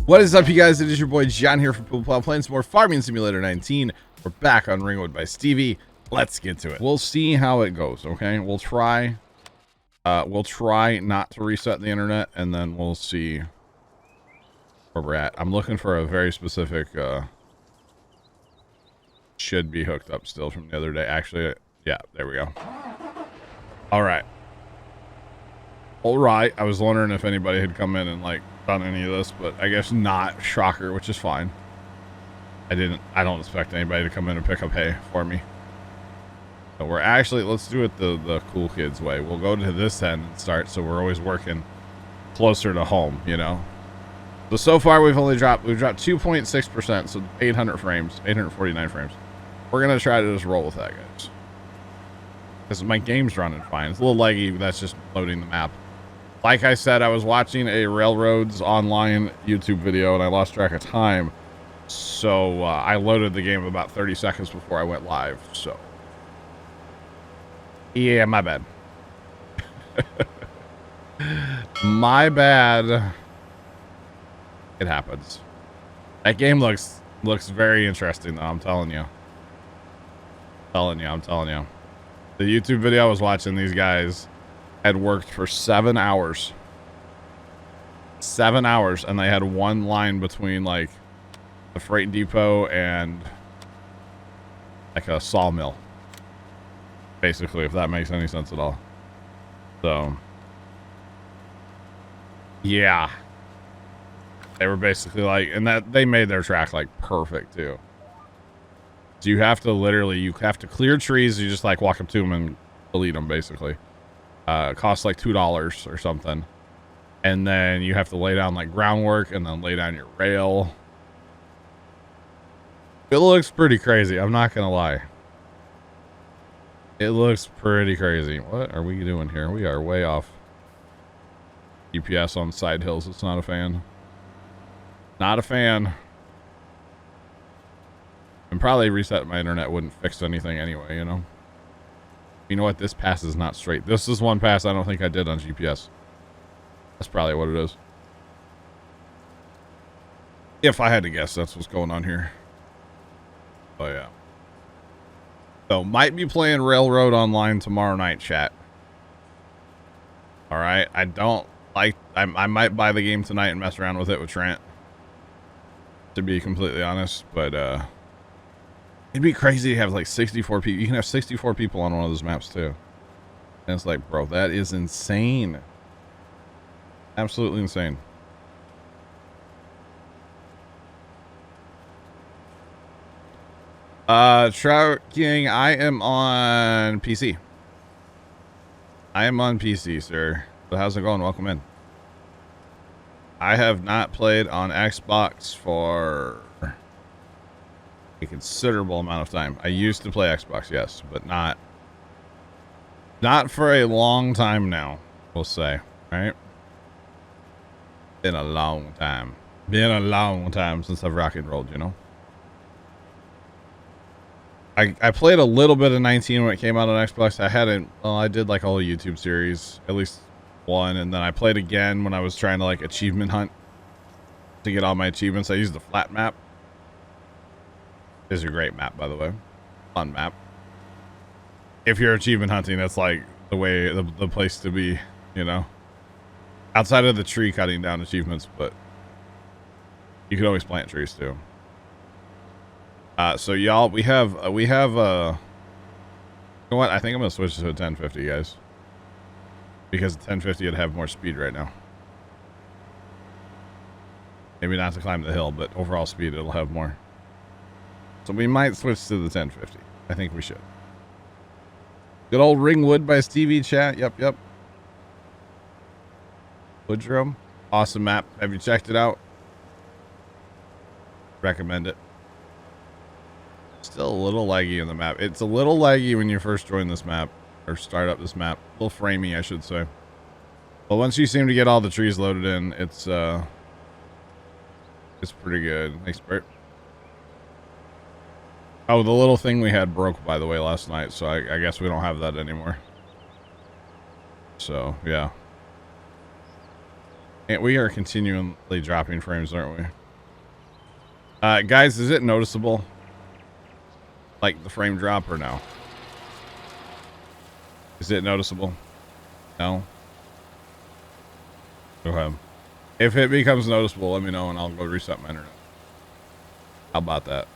What is up, you guys? It is your boy John here from Plow, playing some more Farming Simulator 19. We're back on Ringwood by Stevie. Let's get to it. We'll see how it goes, okay? We'll try not to reset the internet, and then we'll see where we're at. I'm looking for a very specific, should be hooked up still from the other day. Actually, yeah, there we go. All right. I was wondering if anybody had come in and like done any of this, but I guess not. Shocker, which is fine. I don't expect anybody to come in and pick up hay for me. So we're actually, let's do it the cool kids way. We'll go to this end and start, so we're always working closer to home, you know. So far we've dropped 2.6%, so 800 frames, 849 frames. We're gonna try to just roll with that, guys, because my game's running fine. It's a little laggy, but that's just loading the map. Like I said, I was watching a Railroads Online YouTube video and I lost track of time. So I loaded the game about 30 seconds before I went live. So yeah, my bad. My bad. It happens. That game looks very interesting though, I'm telling you. I'm telling you. The YouTube video I was watching, these guys had worked for 7 hours. 7 hours, and they had one line between like the freight depot and like a sawmill. Basically, if that makes any sense at all. So yeah. They were basically like, and that they made their track like perfect too. So you have to clear trees. You just like walk up to them and delete them basically. It costs like $2 or something. And then you have to lay down like groundwork and then lay down your rail. It looks pretty crazy. I'm not going to lie. It looks pretty crazy. What are we doing here? We are way off. GPS on side hills. It's not a fan. Not a fan. And probably reset my internet wouldn't fix anything anyway, you know. You know what? This pass is not straight. This is one pass I don't think I did on GPS. That's probably what it is. If I had to guess, that's what's going on here. Oh yeah. So might be playing Railroad Online tomorrow night, chat. All right. I might buy the game tonight and mess around with it with Trent, to be completely honest, but it'd be crazy to have like 64 people. You can have 64 people on one of those maps too. And it's like, bro, that is insane. Absolutely insane. Trout King, I am on PC. I am on PC, sir. So how's it going? Welcome in. I have not played on Xbox for a considerable amount of time. I used to play Xbox, yes, but not for a long time now, we'll say, right? Been a long time. Been a long time since I've rock and rolled, you know? I played a little bit of 19 when it came out on Xbox. I did like a whole YouTube series, at least one, and then I played again when I was trying to like achievement hunt to get all my achievements. I used the flat map. It's a great map, by the way. Fun map. If you're achievement hunting, that's like the place to be, you know. Outside of the tree cutting down achievements, but you can always plant trees too. So y'all, we have you know what? I think I'm gonna switch to a 1050, guys, because the 1050 would have more speed right now. Maybe not to climb the hill, but overall speed it'll have more. So we might switch to the 1050. I think we should. Good old Ringwood by Stevie, chat. Yep. Woodrow. Awesome map. Have you checked it out? Recommend it. Still a little laggy in the map. It's a little laggy when you first join this map, or start up this map. A little framey, I should say. But once you seem to get all the trees loaded in, it's pretty good. Thanks, Bert. Oh, the little thing we had broke, by the way, last night, so I guess we don't have that anymore. So, yeah. And we are continually dropping frames, aren't we? Guys, is it noticeable? Like the frame drop or no? Is it noticeable? No? Okay. If it becomes noticeable, let me know and I'll go reset my internet. How about that?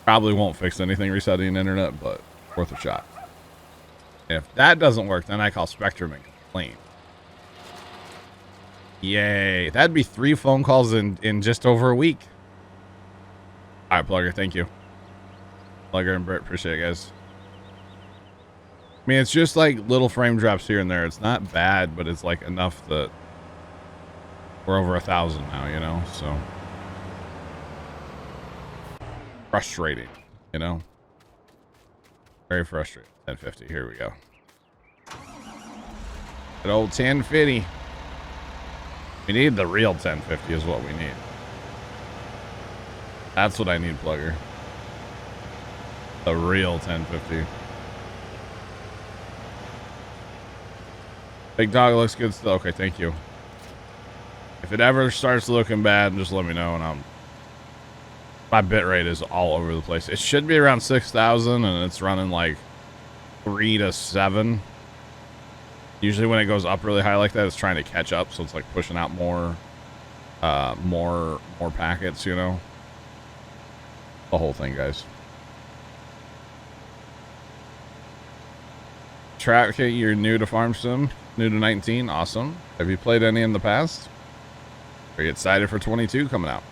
Probably won't fix anything resetting the internet, but worth a shot. If that doesn't work, then I call Spectrum and complain. Yay. That'd be 3 phone calls in just over a week. All right, Plugger. Thank you. Plugger and Britt. Appreciate it, guys. I mean, it's just like little frame drops here and there. It's not bad, but it's like enough that we're over 1,000 now, you know? So frustrating, you know? Very frustrating. 1050. Here we go. Good old 1050. We need the real 1050 is what we need. That's what I need, Plugger. The real 1050. Big dog looks good still. Okay, thank you. If it ever starts looking bad, just let me know, and my bit rate is all over the place. It should be around 6,000, and it's running like 3 to 7. Usually when it goes up really high like that, it's trying to catch up, so it's like pushing out more packets, you know? The whole thing, guys. Trap Kit, you're new to Farm Sim, new to 19, awesome. Have you played any in the past? Are you excited for 22 coming out?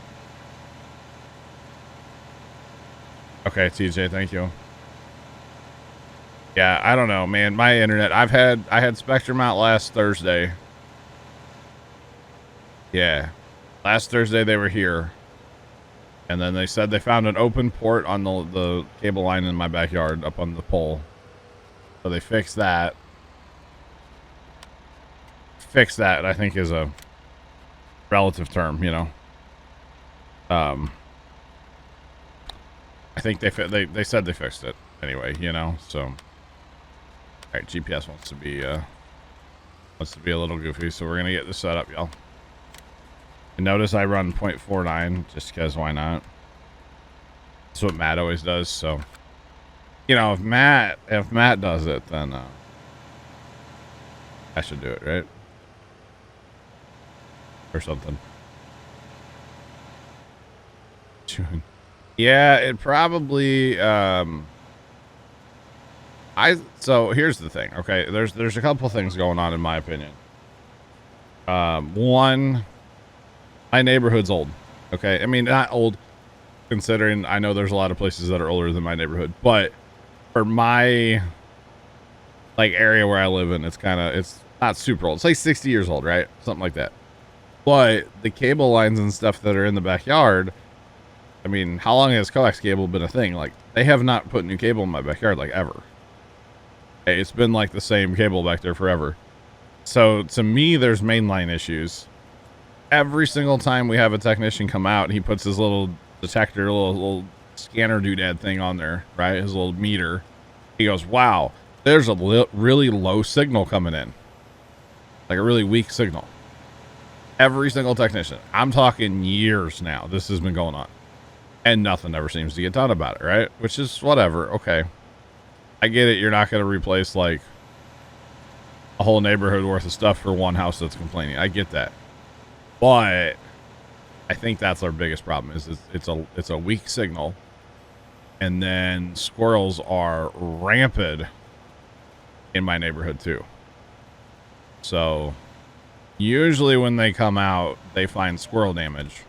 Okay, TJ, thank you. Yeah, I don't know, man. My internet, I had Spectrum out last Thursday. Yeah. Last Thursday they were here. And then they said they found an open port on the cable line in my backyard up on the pole. So they fixed that. Fix that, I think, is a relative term, you know. I think they said they fixed it anyway, you know. So, all right, GPS wants to be a little goofy, so we're gonna get this set up, y'all. And notice I run 0.49 just because why not? That's what Matt always does. So, you know, if Matt does it, then I should do it, right? Or something. June. Yeah, it probably so here's the thing, okay? There's a couple things going on in my opinion. One, my neighborhood's old. Okay? I mean, not old considering I know there's a lot of places that are older than my neighborhood, but for my like area where I live in, it's not super old. It's like 60 years old, right? Something like that. But the cable lines and stuff that are in the backyard, I mean, how long has coax cable been a thing? Like, they have not put new cable in my backyard, like, ever. It's been, like, the same cable back there forever. So, to me, there's mainline issues. Every single time we have a technician come out, he puts his little detector, little scanner doodad thing on there, right? His little meter. He goes, wow, there's a really low signal coming in. Like, a really weak signal. Every single technician. I'm talking years now. This has been going on. And nothing ever seems to get done about it, right? Which is whatever. Okay. I get it. You're not going to replace like a whole neighborhood worth of stuff for one house that's complaining. I get that. But I think that's our biggest problem is it's a weak signal. And then squirrels are rampant in my neighborhood too. So usually when they come out, they find squirrel damage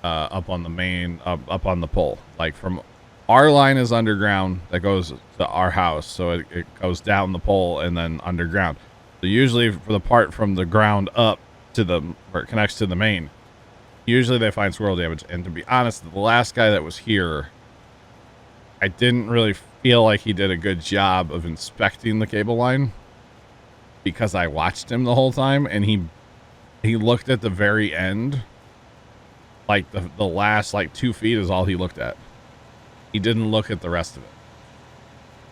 up on the main, up on the pole. Like from our line is underground that goes to our house. So it goes down the pole and then underground. So usually for the part from the ground up to where it connects to the main, usually they find squirrel damage. And to be honest, the last guy that was here, I didn't really feel like he did a good job of inspecting the cable line because I watched him the whole time and he looked at the very end. Like the last like 2 feet is all he looked at. He didn't look at the rest of it.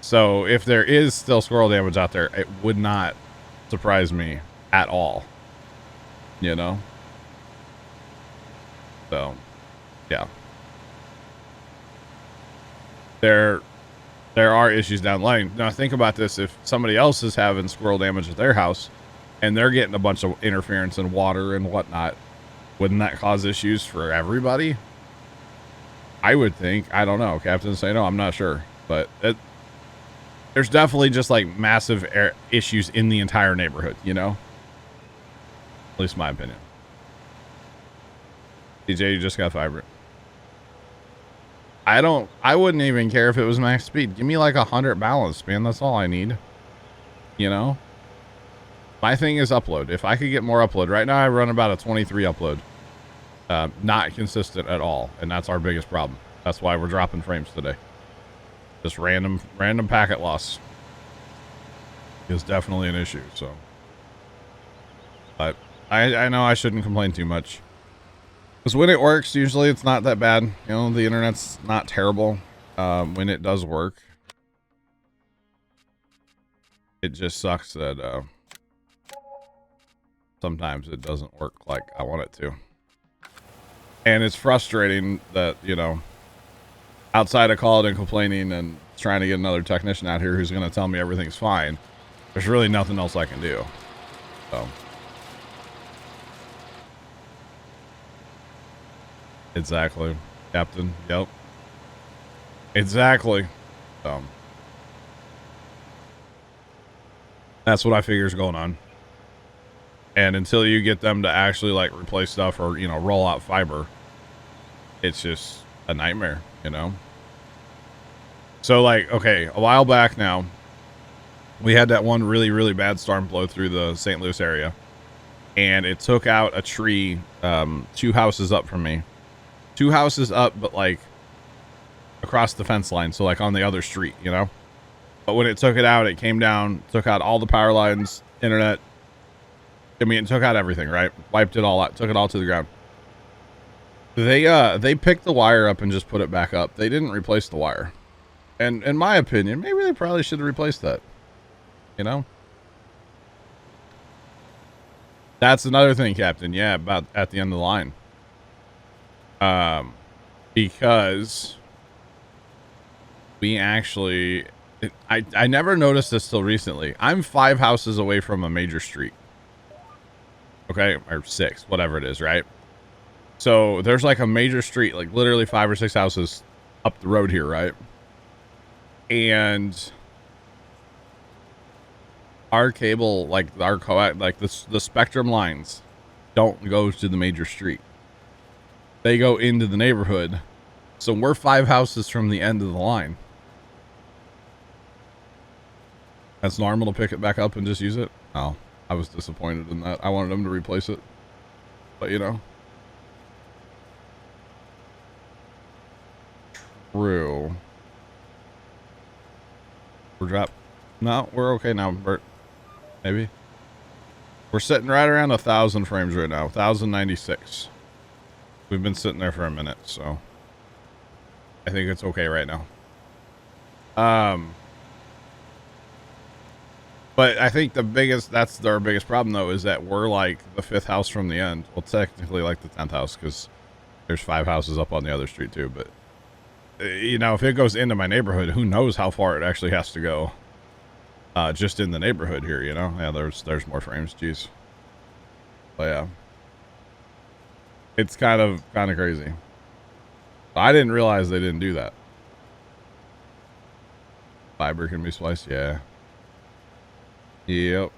So if there is still squirrel damage out there, it would not surprise me at all. You know? So, yeah. There are issues down the line. Now, think about this. If somebody else is having squirrel damage at their house and they're getting a bunch of interference in water and whatnot, wouldn't that cause issues for everybody? I would think. I don't know. Captains say no. I'm not sure. But there's definitely just like massive issues in the entire neighborhood, you know? At least my opinion. DJ, you just got fiber. I wouldn't even care if it was max speed. Give me like 100 balance, man. That's all I need. You know? My thing is upload. If I could get more upload. Right now I run about a 23 upload. Not consistent at all. And that's our biggest problem. That's why we're dropping frames today. Just random packet loss is definitely an issue. So, but I know I shouldn't complain too much. Because when it works, usually it's not that bad. You know, the internet's not terrible when it does work. It just sucks that sometimes it doesn't work like I want it to. And it's frustrating that, you know, outside of calling and complaining and trying to get another technician out here who's going to tell me everything's fine, there's really nothing else I can do. So. Exactly. Captain. Yep. Exactly. That's what I figure is going on. And until you get them to actually like replace stuff or, you know, roll out fiber, it's just a nightmare, you know? So like, okay, a while back now, we had that one really, really bad storm blow through the St. Louis area, and it took out a tree 2 houses up from me. 2 houses up, but like across the fence line. So like on the other street, you know? But when it took it out, it came down, took out all the power lines, internet. I mean, it took out everything, right? Wiped it all out, took it all to the ground. They picked the wire up and just put it back up. They didn't replace the wire. And in my opinion, maybe they probably should have replaced that. You know? That's another thing, Captain. Yeah, about at the end of the line. Because we actually, I never noticed this till recently. I'm 5 houses away from a major street. Okay, or 6, whatever it is, right? So there's like a major street, like literally 5 or 6 houses up the road here, right? And our cable, like our coax, like the spectrum lines don't go to the major street. They go into the neighborhood. So we're 5 houses from the end of the line. That's normal to pick it back up and just use it? Oh, I was disappointed in that. I wanted them to replace it. But, you know. True. We're dropped. No, we're okay now, Bert. Maybe. We're sitting right around 1,000 frames right now. 1,096. We've been sitting there for a minute, so I think it's okay right now. But I think that's our biggest problem though, is that we're like the 5th house from the end. Well, technically like the 10th house, because there's 5 houses up on the other street too. But you know, if it goes into my neighborhood, who knows how far it actually has to go? Just in the neighborhood here, you know. Yeah, there's more frames. Jeez. But yeah. It's kind of crazy. I didn't realize they didn't do that. Fiber can be spliced, yeah. Yep.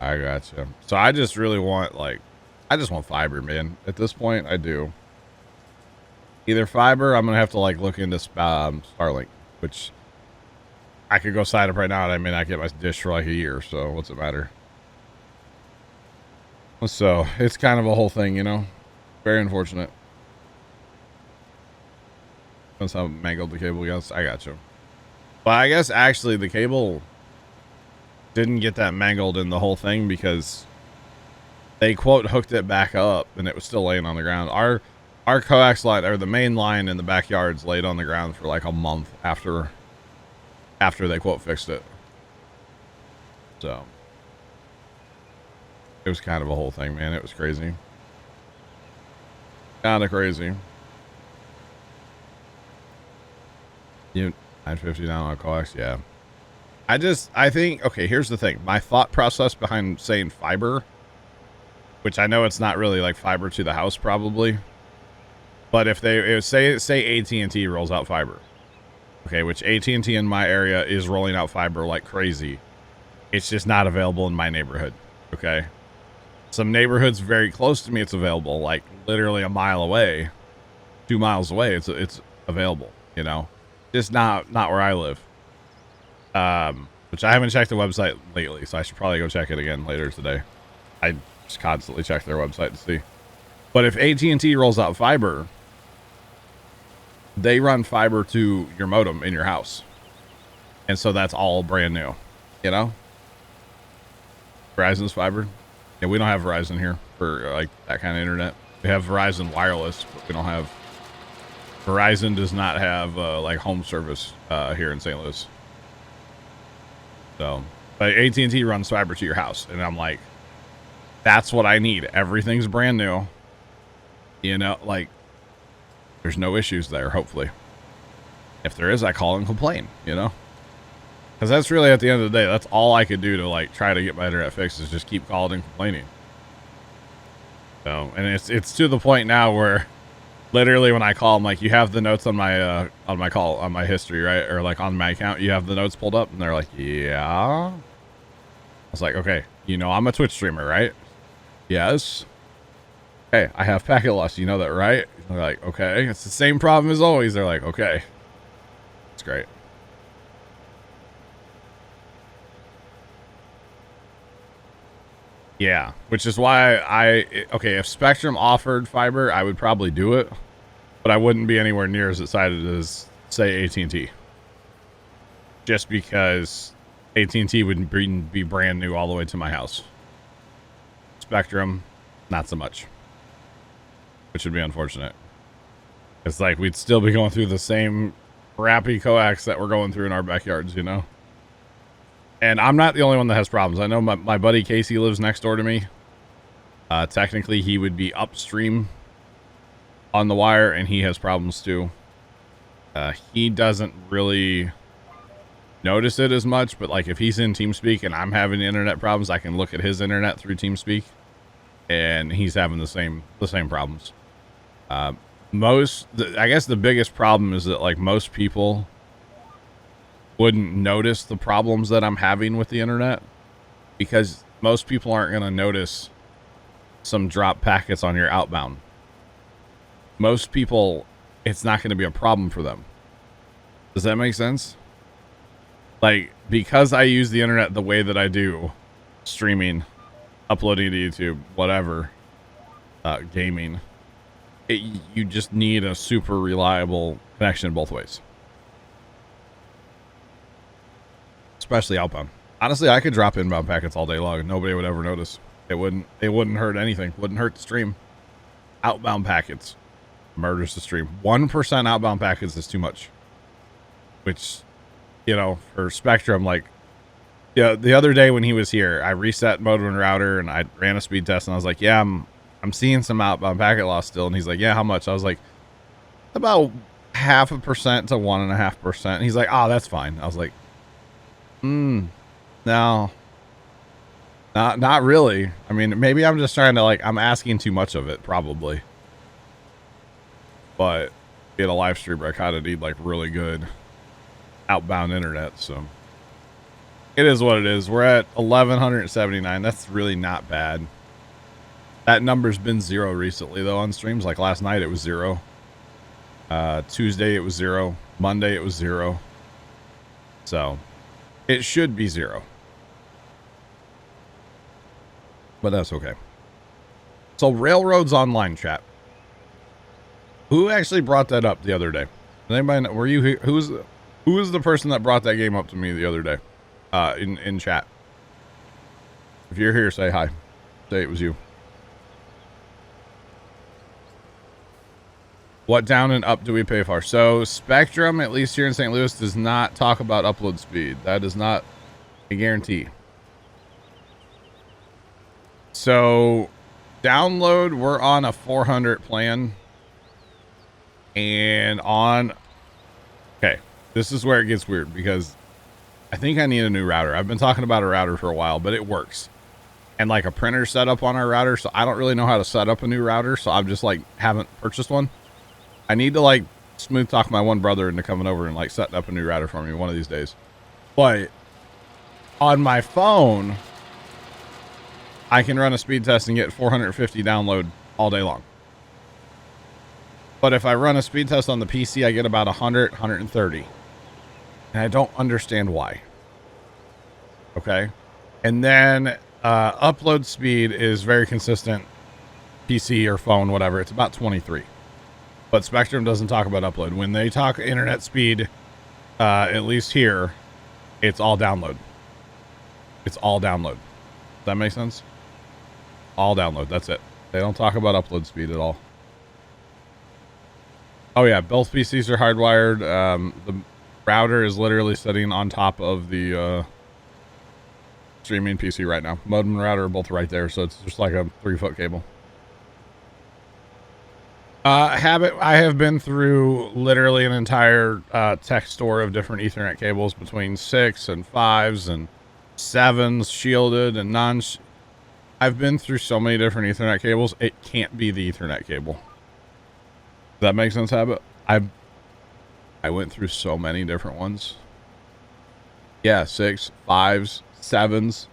I gotcha. So I just really want I just want fiber, man. At this point, I do. Either fiber, I'm gonna have to like look into Starlink, which I could go sign up right now and I may not get my dish for like a year. So what's it matter? So it's kind of a whole thing, you know. Very unfortunate. That's how mangled the cable gets. I got you. But I guess actually the cable didn't get that mangled in the whole thing because they quote hooked it back up and it was still laying on the ground. Our coax line, or the main line in the backyard's laid on the ground for like a month after they quote fixed it. So It was kind of a whole thing, man. It was crazy. Kind of crazy. You 950 down on coax, yeah. I think, okay, here's the thing. My thought process behind saying fiber, which I know it's not really like fiber to the house probably, but if they say AT&T rolls out fiber, okay, which AT&T in my area is rolling out fiber like crazy. It's just not available in my neighborhood, okay? Some neighborhoods very close to me, it's available, like literally a mile away, 2 miles away, it's available, you know? Just not where I live. Which I haven't checked the website lately, so I should probably go check it again later today. I just constantly check their website to see. But if AT&T rolls out fiber, they run fiber to your modem in your house. And so that's all brand new, you know? Verizon's fiber. Yeah, we don't have Verizon here for like that kind of internet. We have Verizon wireless, but we don't have... Verizon does not have like home service here in St. Louis. So, but AT&T runs fiber to your house, and I'm like, that's what I need. Everything's brand new. You know, like, there's no issues there, hopefully. If there is, I call and complain, you know? Because that's really, at the end of the day, that's all I could do to, like, try to get my internet fixed is just keep calling and complaining. So, and it's to the point now where literally when I call, I'm like, you have the notes on my call, on my history, right? Or like on my account, you have the notes pulled up? And they're like, yeah. I was like, okay, you know, I'm a Twitch streamer, right? Yes. Hey, I have packet loss. You know that, right? They're like, okay, it's the same problem as always. They're like, okay, it's great. Yeah, which is why okay, if Spectrum offered fiber, I would probably do it, but I wouldn't be anywhere near as excited as, say, AT&T. Just because AT&T would be brand new all the way to my house. Spectrum, not so much. Which would be unfortunate. It's like we'd still be going through the same crappy coax that we're going through in our backyards, you know? And I'm not the only one that has problems. I know my buddy Casey lives next door to me. Technically, he would be upstream on the wire, and he has problems too. He doesn't really notice it as much, but like if he's in TeamSpeak and I'm having internet problems, I can look at his internet through TeamSpeak, and he's having the same problems. I guess the biggest problem is that like most people wouldn't notice the problems that I'm having with the internet, because most people aren't going to notice some drop packets on your outbound. Most people, it's not going to be a problem for them. Does that make sense? Like, because I use the internet the way that I do, streaming, uploading to YouTube, whatever, gaming, you just need a super reliable connection both ways. Especially outbound. Honestly, I could drop inbound packets all day long. Nobody would ever notice. It wouldn't hurt anything. Wouldn't hurt the stream. Outbound packets murders the stream. 1% outbound packets is too much. Which, you know, for Spectrum, like, yeah, the other day when he was here, I reset modem and router and I ran a speed test and I was like, yeah, I'm seeing some outbound packet loss still. And he's like, yeah, how much? I was like, about 0.5% to 1.5%. And he's like, oh, that's fine. I was like, no, not really. I mean, maybe I'm just trying to, like, I'm asking too much of it, probably. But being a live streamer, I kind of need, like, really good outbound internet, so it is what it is. We're at 1,179. That's really not bad. That number's been 0 recently, though, on streams. Like, last night it was 0. Tuesday it was 0. Monday it was 0. So it should be 0. But that's okay. So Railroads Online chat. Who actually brought that up the other day? Does anybody know? Were you? Who was the person that brought that game up to me the other day? In chat. If you're here, say hi. Say it was you. What down and up do we pay for? So Spectrum, at least here in St. Louis, does not talk about upload speed. That is not a guarantee. So download, we're on a 400 plan. And okay, this is where it gets weird because I think I need a new router. I've been talking about a router for a while, but it works. And like a printer set up on our router, so I don't really know how to set up a new router, so I'm just like haven't purchased one. I need to like smooth talk my one brother into coming over and like setting up a new router for me one of these days. But on my phone, I can run a speed test and get 450 download all day long. But if I run a speed test on the PC, I get about 100, 130. And I don't understand why. Okay. And then upload speed is very consistent. PC or phone, whatever. It's about 23. But Spectrum doesn't talk about upload. When they talk internet speed, at least here, it's all download. It's all download. Does that make sense? All download. That's it. They don't talk about upload speed at all. Oh yeah, both PCs are hardwired. The router is literally sitting on top of the streaming PC right now. Modem and router are both right there, so it's just like a 3-foot cable. I have been through literally an entire tech store of different Ethernet cables between 6 and 5s and 7s, shielded and non. I've been through so many different Ethernet cables. It can't be the Ethernet cable. Does that make sense, Habit? I went through so many different ones. Yeah, 6, 5s, 7s.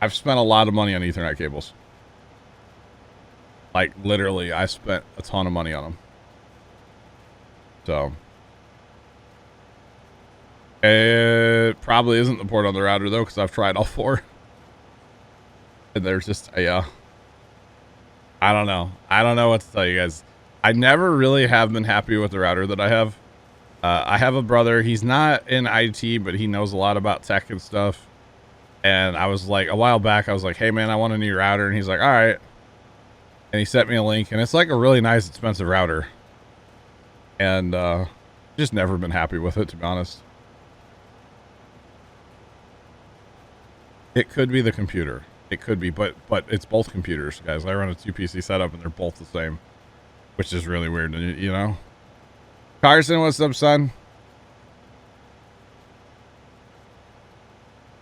I've spent a lot of money on Ethernet cables. Like, literally, I spent a ton of money on them. So. It probably isn't the port on the router, though, because I've tried all 4. And there's just, yeah. I don't know. I don't know what to tell you guys. I never really have been happy with the router that I have. I have a brother. He's not in IT, but he knows a lot about tech and stuff. And I was like, a while back, I was like, hey, man, I want a new router. And he's like, all right. And he sent me a link. And it's like a really nice, expensive router. And just never been happy with it, to be honest. It could be the computer. It could be, but it's both computers, guys. I run a 2-PC setup, and they're both the same. Which is really weird, you know? Carson, what's up, son?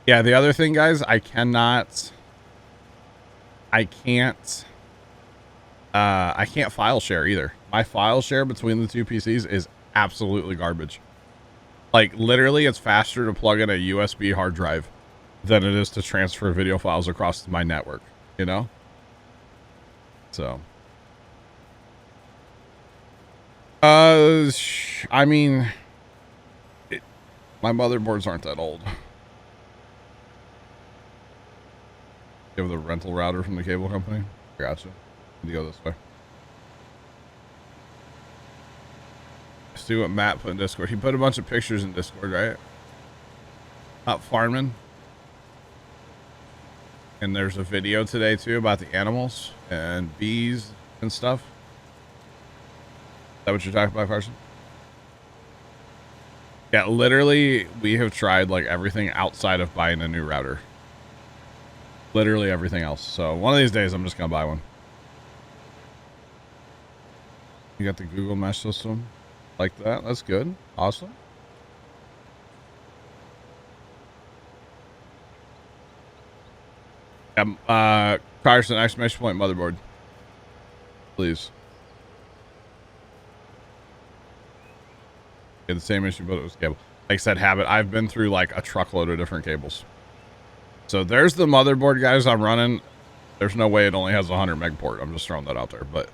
Yeah, the other thing, guys, I can't file share either. My file share between the 2 PCs is absolutely garbage. Like, literally, it's faster to plug in a USB hard drive than it is to transfer video files across my network, you know? So... I mean, my motherboards aren't that old. You have the rental router from the cable company? Gotcha. You go this way. See what Matt put in Discord. He put a bunch of pictures in Discord, right? Up farming. And there's a video today, too, about the animals and bees and stuff. Is that what you're talking about, Carson? Yeah, literally, we have tried like everything outside of buying a new router. Literally everything else. So one of these days, I'm just going to buy one. You got the Google Mesh system like that. That's good. Awesome. Carson, exclamation point motherboard. Please. The same issue, but it was cable. Like I said, Habit, I've been through like a truckload of different cables. So there's the motherboard, guys, I'm running. There's no way it only has a 100 meg port. I'm just throwing that out there, but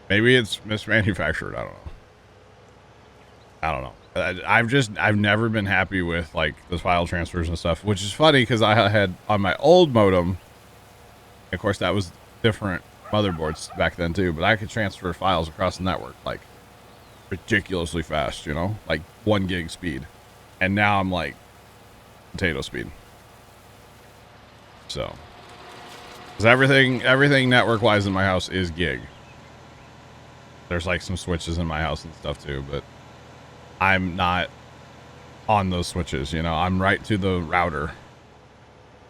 maybe it's mismanufactured. I don't know. I've never been happy with like the file transfers and stuff, which is funny because I had on my old modem, of course, that was different motherboards back then too, but I could transfer files across the network like ridiculously fast, you know, like 1 gig speed. And now I'm like potato speed. So, because everything network wise in my house is gig. There's like some switches in my house and stuff too, but I'm not on those switches, you know. I'm right to the router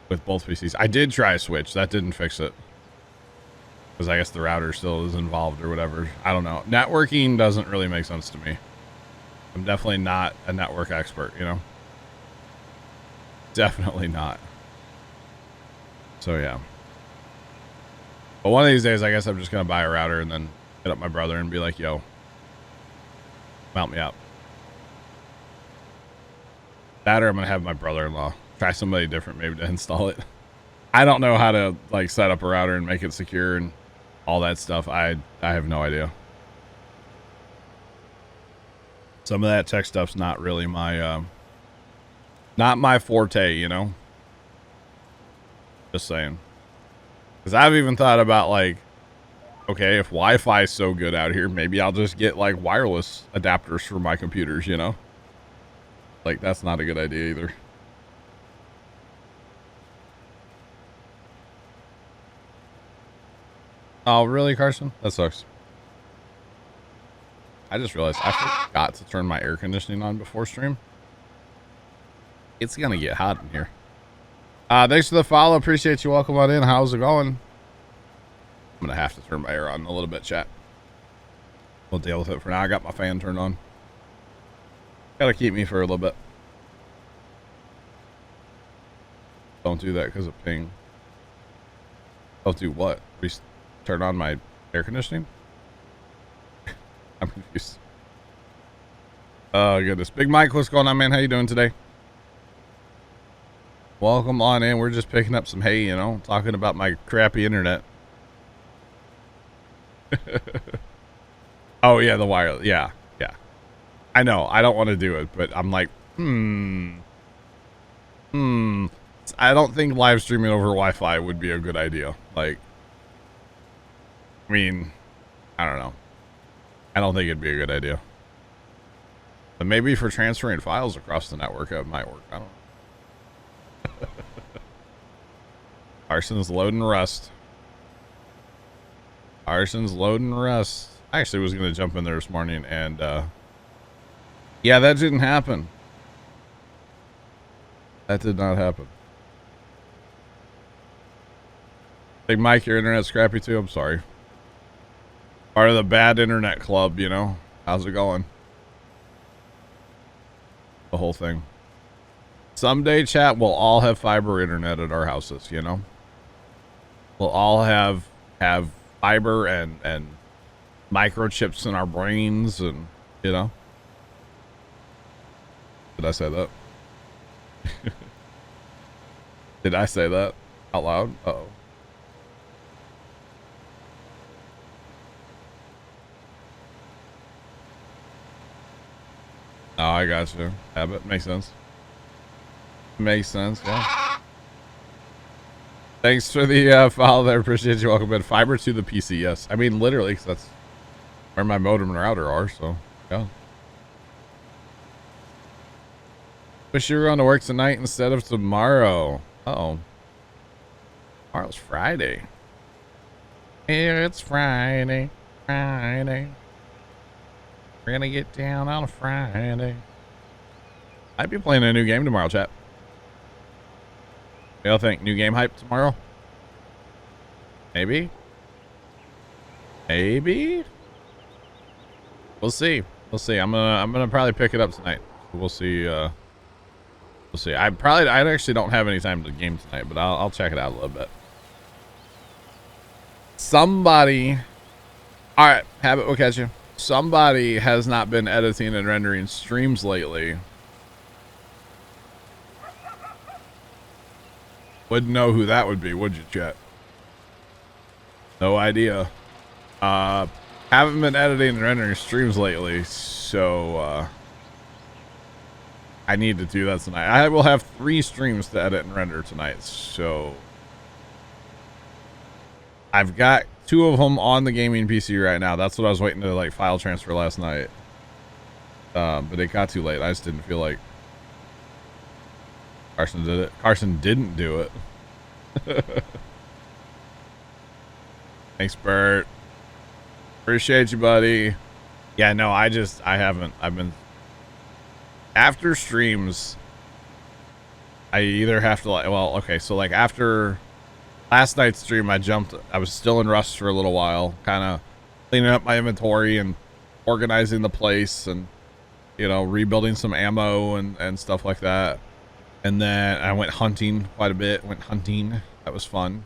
with both PCs. I did try a switch. That didn't fix it. because I guess the router still is involved or whatever. I don't know. Networking doesn't really make sense to me. I'm definitely not a network expert, you know? Definitely not. So, yeah. But one of these days, I guess I'm just going to buy a router and then hit up my brother and be like, yo, mount me up. That or I'm going to have my brother-in-law try somebody different maybe to install it. I don't know how to, like, set up a router and make it secure and all that stuff. I have no idea. Some of that tech stuff's not really my, not my forte, you know? Just saying. Because I've even thought about, like, okay, if Wi-Fi is so good out here, maybe I'll just get, like, wireless adapters for my computers, you know? Like, that's not a good idea either. Oh, really, Carson? That sucks. I just realized I forgot to turn my air conditioning on before stream. It's going to get hot in here. Thanks for the follow. Appreciate you. Welcome on in. How's it going? I'm going to have to turn my air on a little bit, chat. We'll deal with it for now. I got my fan turned on. Got to keep me for a little bit. Don't do that because of ping. Don't do what? Turn on my air conditioning? I'm confused. Oh, goodness. Big Mike, what's going on, man? How you doing today? Welcome on in. We're just picking up some hay, you know, talking about my crappy internet. Oh, yeah, the wireless. Yeah, yeah. I know. I don't want to do it, but I'm like, I don't think live streaming over Wi-Fi would be a good idea. Like, I mean, I don't know. I don't think it'd be a good idea. But maybe for transferring files across the network, it might work. I don't know. Carson's loading Rust. Carson's loading Rust. I actually was going to jump in there this morning and, yeah, that didn't happen. That did not happen. Big Mike, your internet's crappy too? I'm sorry. Part of the bad internet club, you know? How's it going? The whole thing. Someday, chat, we'll all have fiber internet at our houses, you know? We'll all have fiber and microchips in our brains and, you know? Did I say that? Did I say that out loud? Uh-oh. Oh, I got you. Habit. Makes sense. Makes sense, yeah. Thanks for the follow there. Appreciate you. Welcome in. Fiber to the PC, yes. I mean, literally, because that's where my modem and router are, so, yeah. Wish you were going to work tonight instead of tomorrow. Uh-oh. Tomorrow's Friday. Here it's Friday. Friday. We're gonna get down on a Friday. I'd be playing a new game tomorrow, chat. Y'all think new game hype tomorrow? Maybe. Maybe. We'll see. We'll see. I'm gonna probably pick it up tonight. We'll see. We'll see. I actually don't have any time to game tonight, but I'll check it out a little bit. Somebody. All right, Habit. We'll catch you. Somebody has not been editing and rendering streams lately. Wouldn't know who that would be, would you, chat? No idea. Haven't been editing and rendering streams lately, so I need to do that tonight. I will have 3 streams to edit and render tonight, so I've got 2 of them on the gaming PC right now. That's what I was waiting to like file transfer last night. But it got too late. I just didn't feel like Carson did it. Carson didn't do it. Thanks, Bert. Appreciate you, buddy. Yeah, no, I haven't. I've been after streams. I either have to like, well, okay, so like after last night's stream, I was still in Rust for a little while, kind of cleaning up my inventory and organizing the place and, you know, rebuilding some ammo and stuff like that. And then I went hunting quite a bit. That was fun.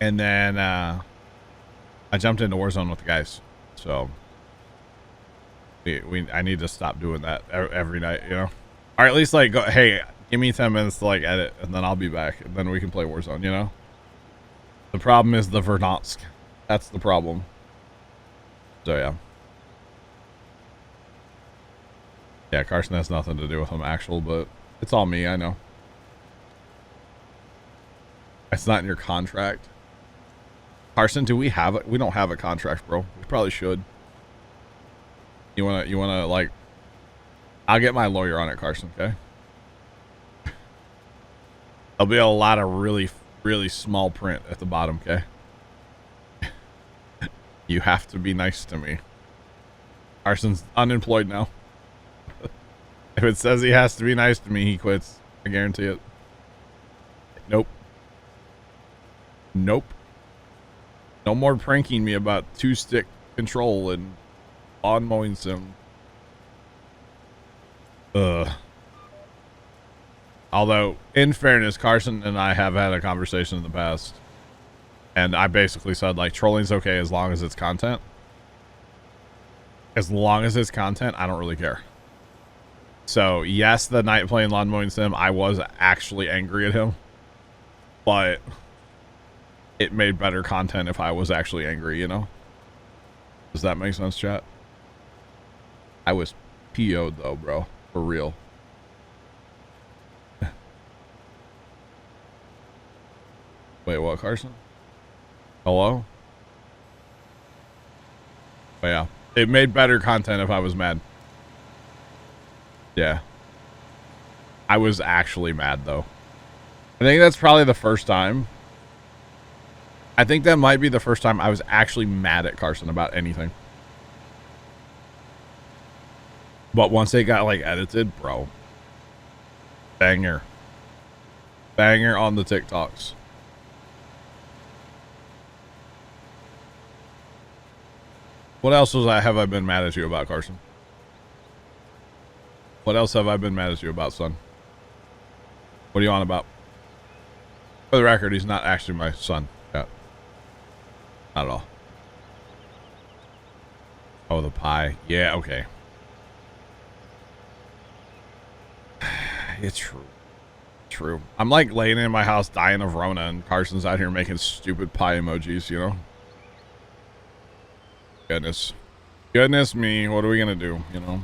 And then I jumped into Warzone with the guys. So I need to stop doing that every night, you know? Or at least like, hey, give me 10 minutes to like edit and then I'll be back and then we can play Warzone, you know? The problem is the Verdansk. That's the problem. So yeah. Yeah, Carson has nothing to do with him actual, but it's all me, I know. It's not in your contract. Carson, do we have it? We don't have a contract, bro. We probably should. You wanna like, I'll get my lawyer on it, Carson, okay? There'll be a lot of really small print at the bottom, okay? You have to be nice to me. Carson's unemployed now. If it says he has to be nice to me, he quits. I guarantee it. Nope. Nope. No more pranking me about 2-stick control and lawn mowing sim. Although, in fairness, Carson and I have had a conversation in the past. And I basically said, like, trolling's okay as long as it's content. As long as it's content, I don't really care. So, yes, the night playing lawn mowing sim, I was actually angry at him. But it made better content if I was actually angry, you know? Does that make sense, chat? I was PO'd though, bro. For real. Wait, what, Carson? Hello? Oh, yeah. It made better content if I was mad. Yeah. I was actually mad, though. I think that's probably the first time. I think that might be the first time I was actually mad at Carson about anything. But once it got, like, edited, bro. Banger. Banger on the TikToks. What else have I been mad at you about, Carson? What else have I been mad at you about, son? What are you on about? For the record, he's not actually my son. Yeah. Not at all. Oh, the pie. Yeah, okay. It's true. True. I'm like laying in my house dying of Rona and Carson's out here making stupid pie emojis, you know? Goodness. Goodness me. What are we going to do, you know?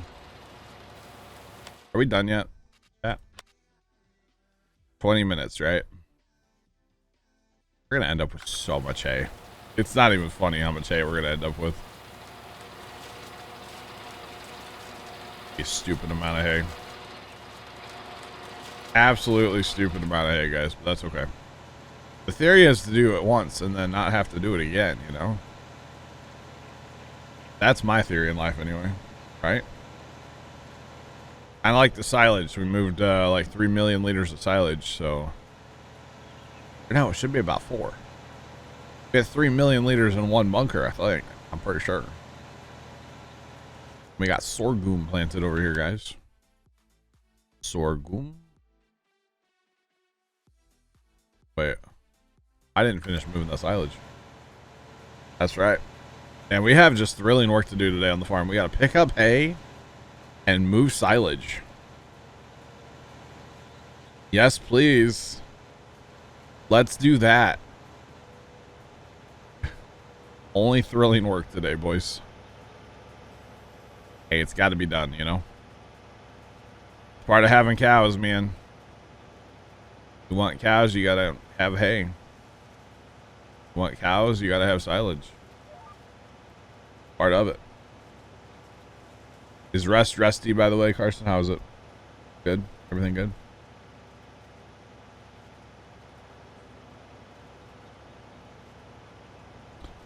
Are we done yet? Yeah. 20 minutes, right? We're going to end up with so much hay. It's not even funny how much hay we're going to end up with. A stupid amount of hay. Absolutely stupid amount of hay, guys, but that's okay. The theory is to do it once and then not have to do it again, you know? That's my theory in life anyway, right? I like the silage. We moved like 3 million liters of silage, so... No, it should be about 4. We had 3 million liters in one bunker, I think. I'm pretty sure. We got sorghum planted over here, guys. Sorghum? Wait. I didn't finish moving the silage. That's right. And we have just thrilling work to do today on the farm. We got to pick up hay and move silage. Yes, please. Let's do that. Only thrilling work today, boys. Hey, it's got to be done, you know? Part of having cows, man. You want cows, you got to have hay. You want cows, you got to have silage. Part of it. Is Rust rusty, by the way, Carson? How is it? Good? Everything good?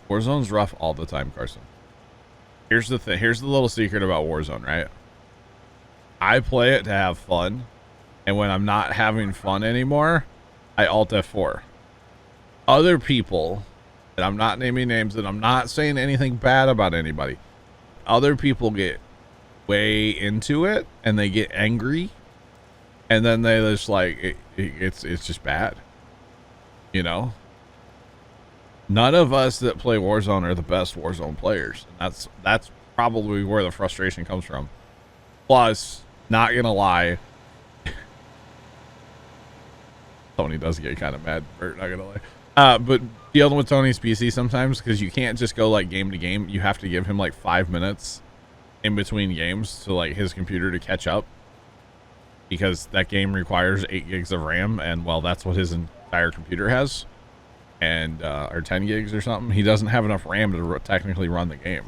Warzone's rough all the time, Carson. Here's the thing. Here's the little secret about Warzone, right? I play it to have fun. And when I'm not having fun anymore, I Alt F4. other people, and I'm not naming names, and I'm not saying anything bad about anybody. Other people get way into it and they get angry, and then they just like it's just bad, you know. None of us that play Warzone are the best Warzone players, and that's probably where the frustration comes from. Plus, not gonna lie, Tony does get kind of mad, not gonna lie. But dealing with Tony's PC sometimes, because you can't just go like game to game, you have to give him like 5 minutes in between games to like his computer to catch up, because that game requires 8 gigs of RAM, and well, that's what his entire computer has, and or 10 gigs or something. He doesn't have enough RAM to technically run the game.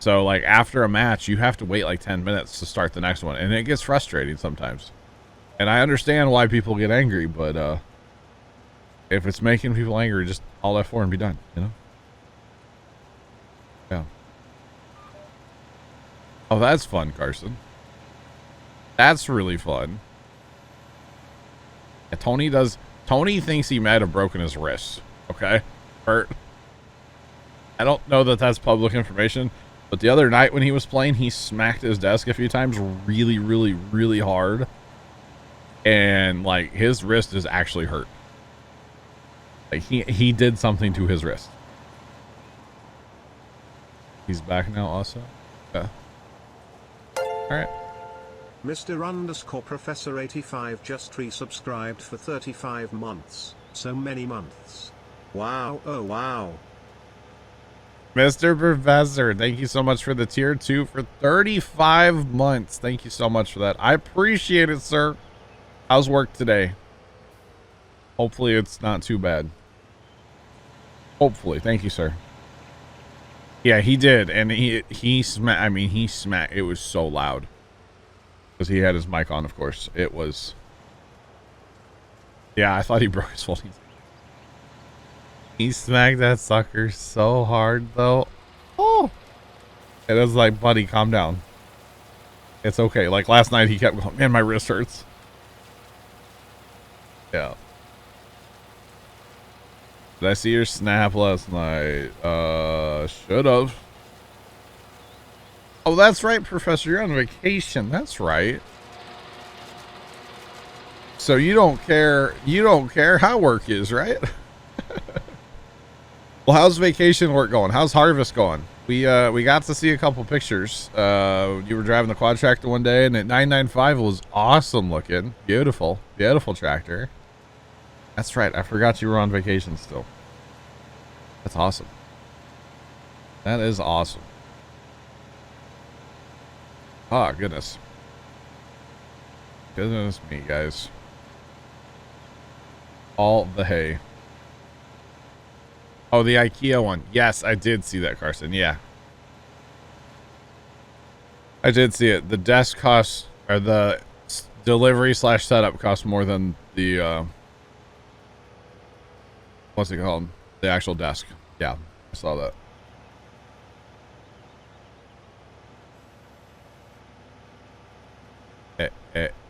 So like after a match, you have to wait like 10 minutes to start the next one, and it gets frustrating sometimes. And I understand why people get angry, but if it's making people angry, just Alt F4 and be done, you know? Yeah. Oh, that's fun, Carson. That's really fun. Yeah, Tony thinks he might have broken his wrist. Okay? Hurt. I don't know that that's public information, but the other night when he was playing, he smacked his desk a few times really, really, really hard. And like his wrist is actually hurt. Like he did something to his wrist. He's back now also. Yeah. All right. Mr. Professor 85 just resubscribed for 35 months. So many months. Wow. Oh wow. Mr. Professor, thank you so much for the tier 2 for 35 months. Thank you so much for that. I appreciate it, sir. How's work today? Hopefully it's not too bad. Hopefully. Thank you, sir. Yeah, he did. And he smacked. I mean, he smacked. It was so loud. Because he had his mic on, of course. It was. Yeah, I thought he broke his full. He smacked that sucker so hard, though. Oh. It was like, buddy, calm down. It's okay. Like last night, he kept going, man, my wrist hurts. Yeah. Did I see your snap last night? Should have. Oh, that's right, Professor. You're on vacation. That's right. So you don't care. You don't care how work is, right? Well, how's vacation work going? How's harvest going? We got to see a couple pictures. You were driving the quad tractor one day, and at 995 was awesome looking. Beautiful, beautiful tractor. That's right. I forgot you were on vacation still. That's awesome. That is awesome. Oh, goodness. Goodness me, guys. All the hay. Oh, the IKEA one. Yes, I did see that, Carson. Yeah. I did see it. The desk costs, or the delivery / setup costs more than the, what's it called? The actual desk. Yeah, I saw that.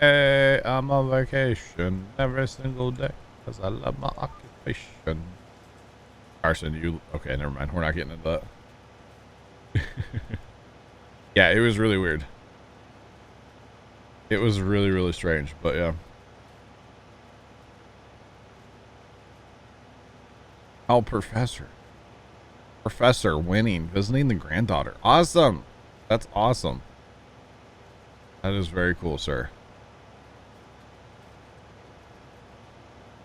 Hey, I'm on vacation every single day because I love my occupation. Carson, you... Okay, never mind. We're not getting into that. Yeah, it was really weird. It was really, really strange, but yeah. Oh, Professor winning, visiting the granddaughter. Awesome. That's awesome. That is very cool, sir.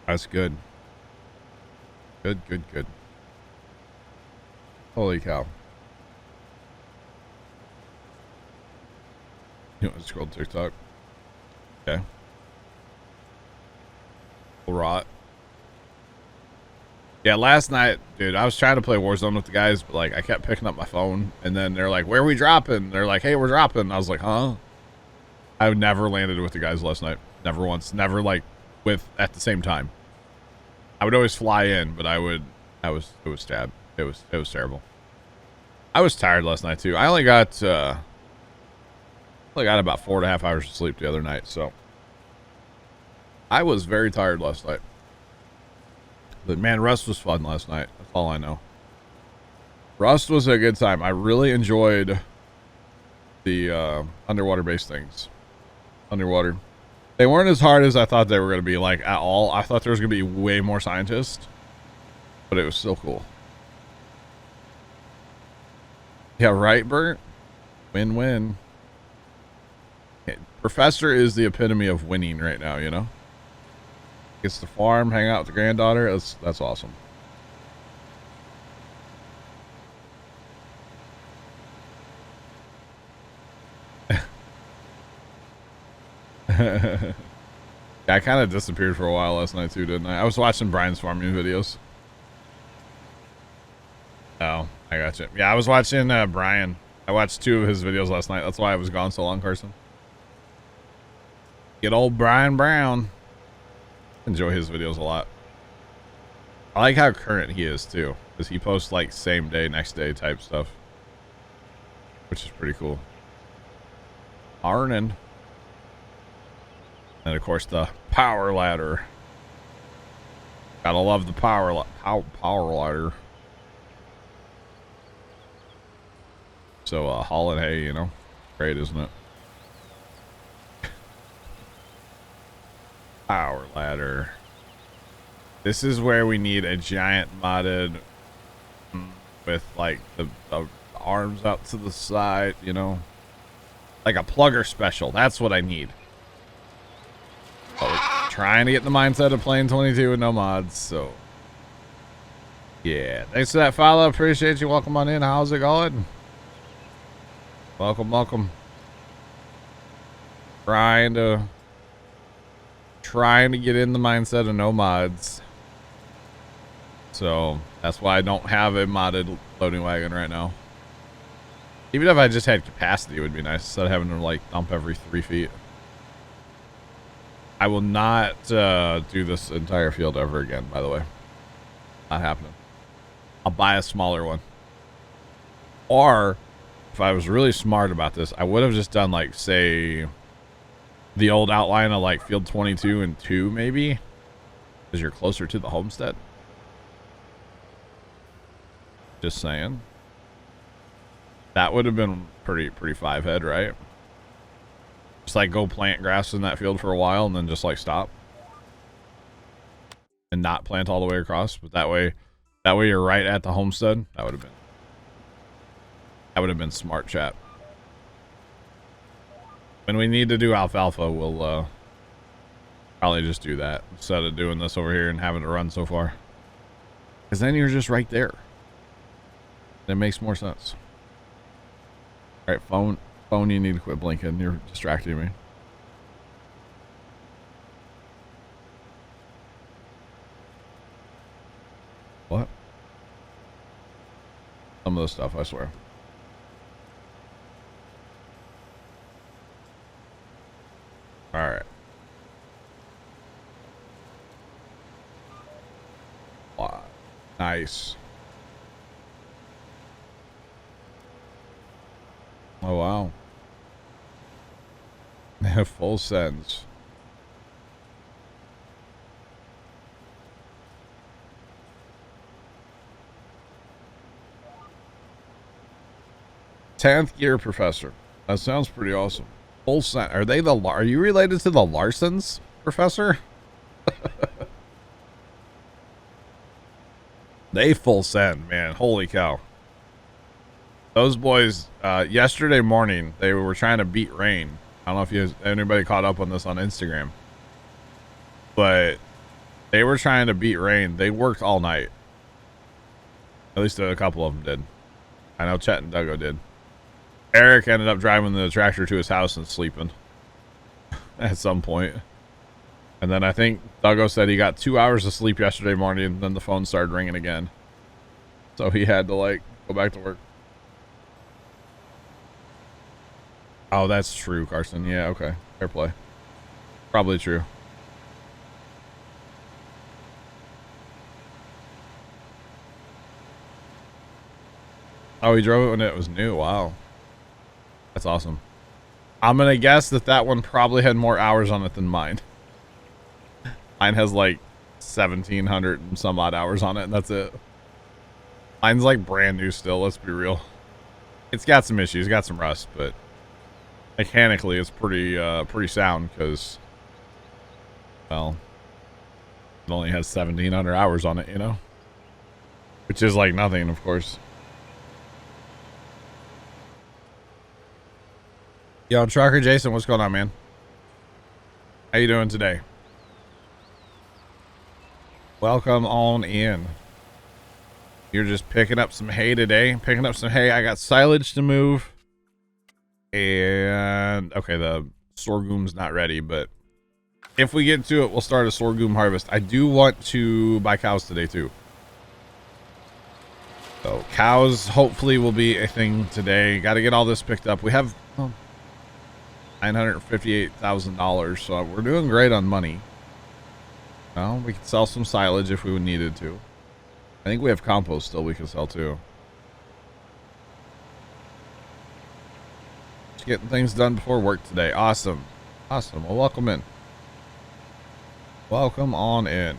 That's good. Good. Holy cow. You want to scroll TikTok? Okay. Rot. Yeah, last night, dude, I was trying to play Warzone with the guys, but like I kept picking up my phone, and then they're like, "Where are we dropping?" They're like, "Hey, we're dropping." I was like, "Huh?" I never landed with the guys last night. Never once. Never like with at the same time. I would always fly in, but it was sad. It was terrible. I was tired last night too. I only got about 4.5 hours of sleep the other night, so I was very tired last night. But man, Rust was fun last night. That's all I know. Rust was a good time. I really enjoyed the underwater based things. Underwater. They weren't as hard as I thought they were going to be, like, at all. I thought there was going to be way more scientists. But it was still cool. Yeah, right, Bert? Win-win. Professor is the epitome of winning right now, you know? Gets to farm, hang out with the granddaughter. That's awesome. Yeah, I kind of disappeared for a while last night too, didn't I? I was watching Brian's farming videos. Oh, I got you. Yeah, I was watching Brian. I watched 2 of his videos last night. That's why I was gone so long, Carson. Get old Brian Brown. Enjoy his videos a lot. I like how current he is too, because he posts like same day, next day type stuff, which is pretty cool. Arnon. And of course the power ladder. Gotta love the power ladder. So hauling hay, you know, great, isn't it? Power ladder. This is where we need a giant modded with like the arms out to the side, you know, like a plugger special. That's what I need. But we're trying to get the mindset of playing 22 with no mods, so yeah. Thanks for that follow. Appreciate you. Welcome on in. How's it going? Welcome, welcome. Trying to get in the mindset of no mods. So that's why I don't have a modded loading wagon right now. Even if I just had capacity, it would be nice instead of having to like dump every 3 feet. I will not do this entire field ever again, by the way. Not happening. I'll buy a smaller one. Or if I was really smart about this, I would have just done like, say, the old outline of like field 22 and 2 maybe, because you're closer to the homestead. Just saying. That would have been pretty 5-head, right? Just like go plant grass in that field for a while and then just like stop and not plant all the way across. But that way you're right at the homestead. That would have been smart, chat. When we need to do alfalfa, we'll probably just do that instead of doing this over here and having to run so far. Because then you're just right there. It makes more sense. All right, phone, you need to quit blinking. You're distracting me. What? Some of the stuff, I swear. All right. Wow. Nice. Oh, wow. Full sends. Tenth gear professor. That sounds pretty awesome. Full send. Are you related to the Larsons, professor? They full send, man. Holy cow. Those boys, yesterday morning, they were trying to beat rain. I don't know if anybody caught up on this on Instagram. But they were trying to beat rain. They worked all night. At least a couple of them did. I know Chet and Duggo did. Eric ended up driving the tractor to his house and sleeping at some point. And then I think Duggo said he got 2 hours of sleep yesterday morning, and then the phone started ringing again. So he had to, like, go back to work. Oh, that's true, Carson. Yeah, okay. Fair play. Probably true. Oh, he drove it when it was new. Wow. That's awesome. I'm going to guess that one probably had more hours on it than mine. Mine has like 1,700 and some odd hours on it, and that's it. Mine's like brand new still, let's be real. It's got some issues, got some rust, but mechanically it's pretty sound because, well, it only has 1,700 hours on it, you know? Which is like nothing, of course. Yo, Trucker Jason, what's going on, man? How you doing today? Welcome on in. You're just picking up some hay today. Picking up some hay. I got silage to move. And, okay, the sorghum's not ready, but if we get to it, we'll start a sorghum harvest. I do want to buy cows today, too. So, cows hopefully will be a thing today. Got to get all this picked up. We have $958,000, so we're doing great on money. Well, we could sell some silage if we needed to. I think we have compost still we can sell too. Just getting things done before work today. Awesome. Awesome. Well, welcome in. Welcome on in.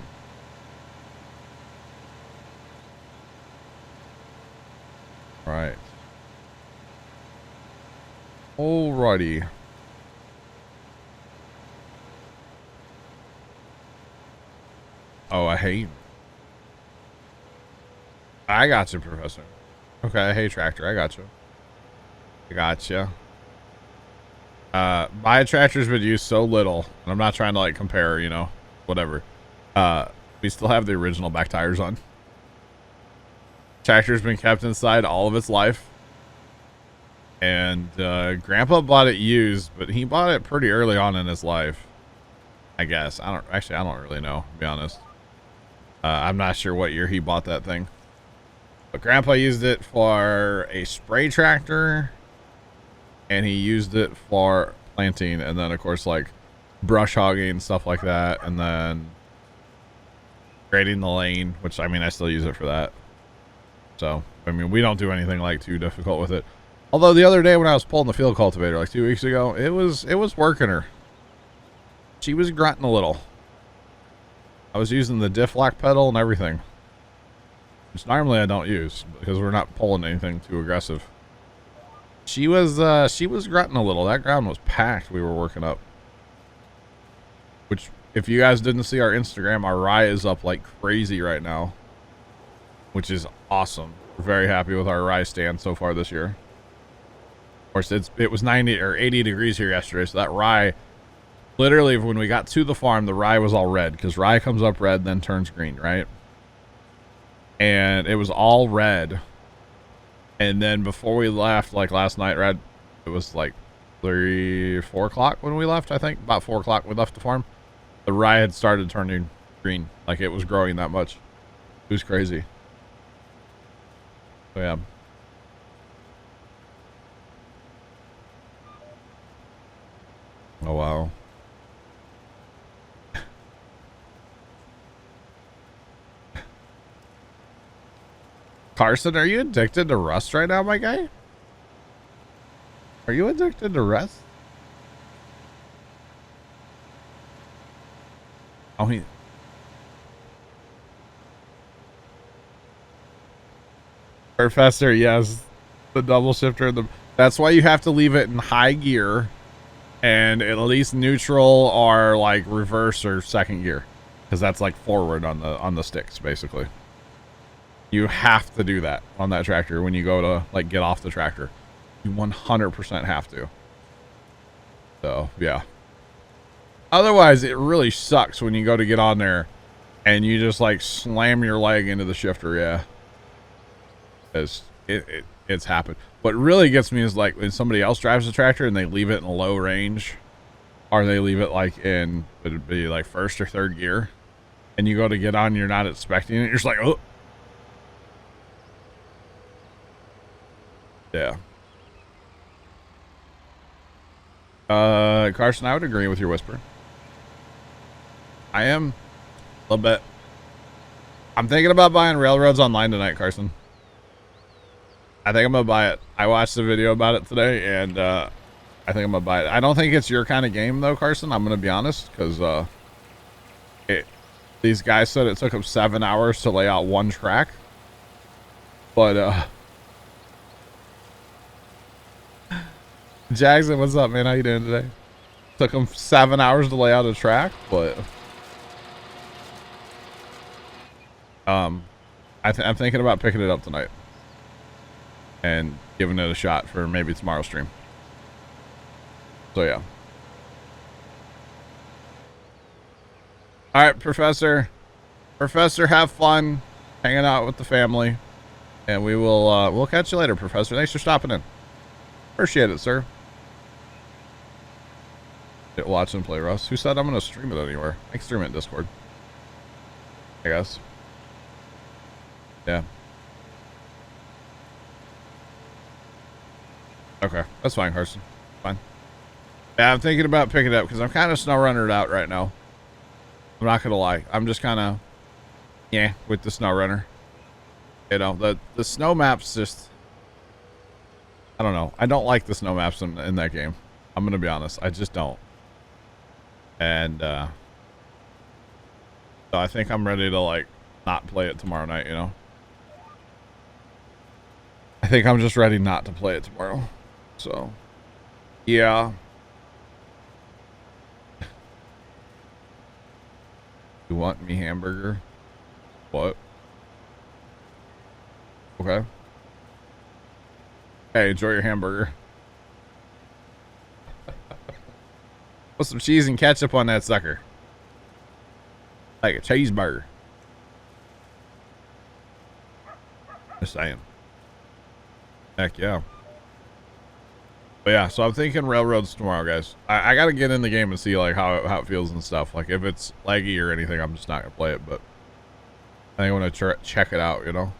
All right. Alrighty. Oh, I hate. I got you, Professor. Okay, hey, Tractor, I got you. I got you. My tractor's been used so little, and I'm not trying to like compare, you know, whatever. We still have the original back tires on. Tractor's been kept inside all of its life, and Grandpa bought it used, but he bought it pretty early on in his life. I guess I don't really know, to be honest. I'm not sure what year he bought that thing. But Grandpa used it for a spray tractor, and he used it for planting, and then of course like brush hogging and stuff like that, and then grading the lane, which I mean I still use it for that. So I mean we don't do anything like too difficult with it. Although the other day when I was pulling the field cultivator like 2 weeks ago, it was working her. She was grunting a little. I was using the diff lock pedal and everything, which normally I don't use because we're not pulling anything too aggressive. She was grunting a little. That ground was packed. We were working up. Which, if you guys didn't see our Instagram, our rye is up like crazy right now, which is awesome. We're very happy with our rye stand so far this year. Of course, it was 90 or 80 degrees here yesterday, so that rye, literally when we got to the farm, the rye was all red because rye comes up red, then turns green, right? And it was all red. And then before we left, like last night, red, it was like 4 o'clock when we left, I think. About 4 o'clock we left the farm. The rye had started turning green. Like it was growing that much. It was crazy. So yeah. Oh wow. Carson, are you addicted to rust right now, my guy? Are you addicted to rust? Oh, Professor, yes. The double shifter. That's why you have to leave it in high gear and at least neutral or like reverse or second gear. Because that's like forward on the sticks, basically. You have to do that on that tractor when you go to like get off the tractor. You 100% have to. So yeah. Otherwise, it really sucks when you go to get on there and you just like slam your leg into the shifter. Yeah, it's happened. What really gets me is like when somebody else drives the tractor and they leave it in a low range, or they leave it like in, it'd be like first or third gear, and you go to get on, you're not expecting it. You're just like, oh. Yeah. Carson, I would agree with your whisper. I am a little bit. I'm thinking about buying Railroads Online tonight, Carson. I think I'm gonna buy it. I watched the video about it today, and I think I'm gonna buy it. I don't think it's your kind of game though, Carson. I'm gonna be honest, because These guys said it took them 7 hours to lay out one track. But, Jackson, what's up, man? How you doing today? Took them 7 hours to lay out a track, but I'm thinking about picking it up tonight and giving it a shot for maybe tomorrow's stream. So yeah. All right, Professor, have fun hanging out with the family, and we'll catch you later, Professor. Thanks for stopping in. Appreciate it, sir. Watch and play Rust. Who said I'm gonna stream it anywhere? I can stream it in Discord, I guess. Yeah. Okay, that's fine, Carson. Fine. Yeah, I'm thinking about picking it up because I'm kind of snow runnered out right now. I'm not gonna lie. I'm just kind of, yeah, with the snow runner. You know, the snow maps just, I don't know. I don't like the snow maps in that game. I'm gonna be honest. I just don't. And so I think I'm ready to like not play it tomorrow night, you know. I think I'm just ready not to play it tomorrow. So yeah. You want me hamburger? What? Okay. Hey, enjoy your hamburger. Put some cheese and ketchup on that sucker. Like a cheeseburger. Just saying. Heck yeah. But yeah, so I'm thinking railroads tomorrow, guys. I gotta get in the game and see like how it feels and stuff. Like if it's laggy or anything, I'm just not gonna play it. But I think I want to check it out, you know.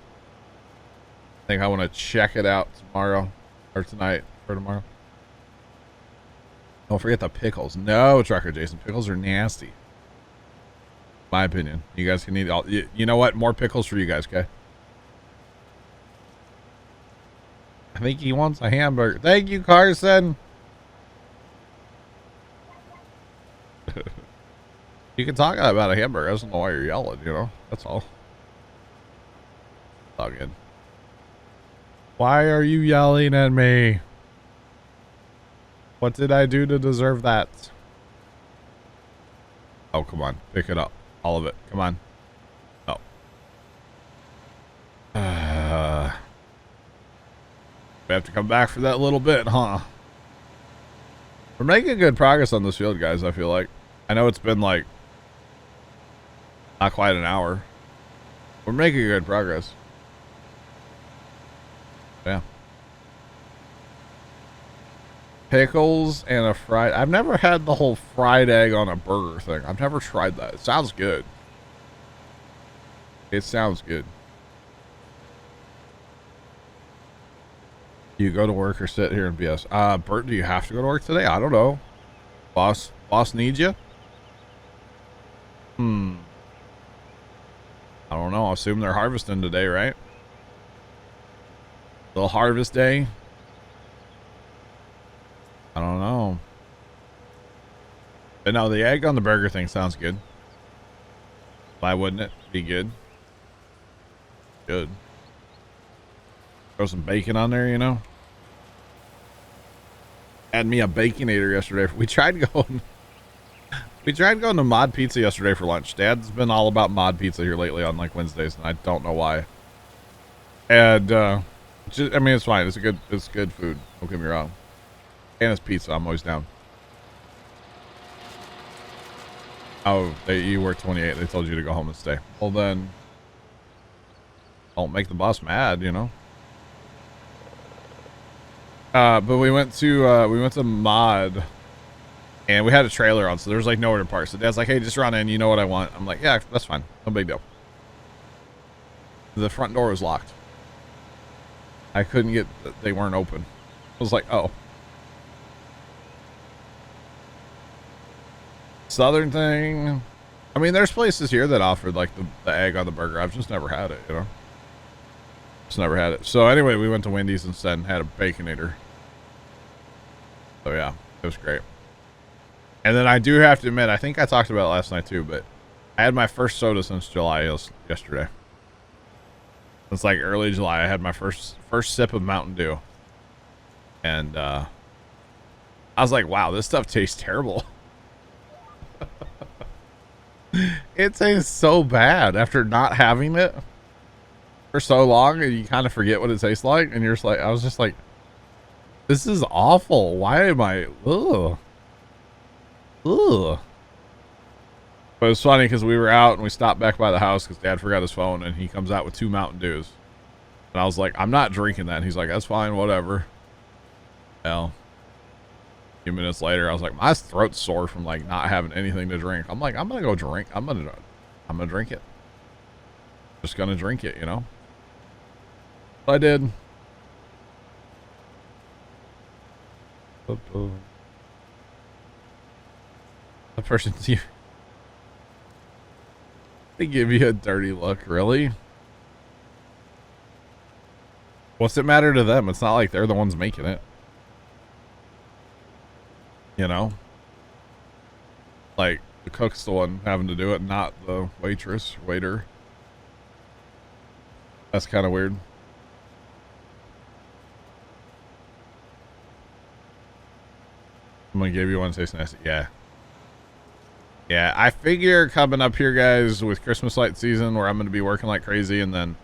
I think I want to check it out tomorrow or tonight or tomorrow. Don't forget the pickles. No, Trucker Jason, pickles are nasty. My opinion. You guys can eat all. You know what? More pickles for you guys, okay? I think he wants a hamburger. Thank you, Carson. You can talk about a hamburger. I just don't know why you're yelling, you know? That's all. All good. Why are you yelling at me? What did I do to deserve that? Oh, come on. Pick it up. All of it. Come on. No. We have to come back for that little bit, huh? We're making good progress on this field, guys, I feel like. I know it's been, like, not quite an hour. We're making good progress. Yeah. Pickles and a fried... I've never had the whole fried egg on a burger thing. I've never tried that. It sounds good. It sounds good. You go to work or sit here and BS? Bert, do you have to go to work today? I don't know. Boss needs you? I don't know. I assume they're harvesting today, right? Little harvest day? I don't know. But no, the egg on the burger thing sounds good. Why wouldn't it be good? Good. Throw some bacon on there, you know? Had me a Baconator yesterday. We tried going to Mod Pizza yesterday for lunch. Dad's been all about Mod Pizza here lately on like Wednesdays, and I don't know why. And just, I mean, it's fine. It's good food. Don't get me wrong. And it's pizza. I'm always down. Oh, you work 28. They told you to go home and stay. Well then, don't make the boss mad, you know. But we went to Mod, and we had a trailer on, so there was like nowhere to park. So Dad's like, "Hey, just run in. You know what I want." I'm like, "Yeah, that's fine. No big deal." The front door was locked. I couldn't get. They weren't open. I was like, "Oh." Southern thing. I mean, there's places here that offered like the egg on the burger. I've just never had it, you know. Just never had it. So anyway, we went to Wendy's instead and had a Baconator. So yeah, it was great. And then I do have to admit, I think I talked about it last night too, but I had my first soda since July yesterday. It's like early July. I had my first sip of Mountain Dew. And I was like, wow, this stuff tastes terrible. It tastes so bad after not having it for so long, and you kind of forget what it tastes like, and you're just like, I was just like, this is awful. Why am I ugh. But it was funny because we were out and we stopped back by the house because Dad forgot his phone, and he comes out with 2 Mountain Dews. And I was like, I'm not drinking that. And he's like, that's fine, whatever. Well, a few minutes later, I was like, my throat's sore from like not having anything to drink. I'm like, I'm gonna go drink. I'm gonna drink it. Just gonna drink it, you know. I did. The person they give you a dirty look, really? What's it matter to them? It's not like they're the ones making it. You know? Like, the cook's the one having to do it, not the waitress, waiter. That's kind of weird. I'm gonna give you one taste nasty. Yeah. Yeah, I figure coming up here, guys, with Christmas light season where I'm going to be working like crazy, and then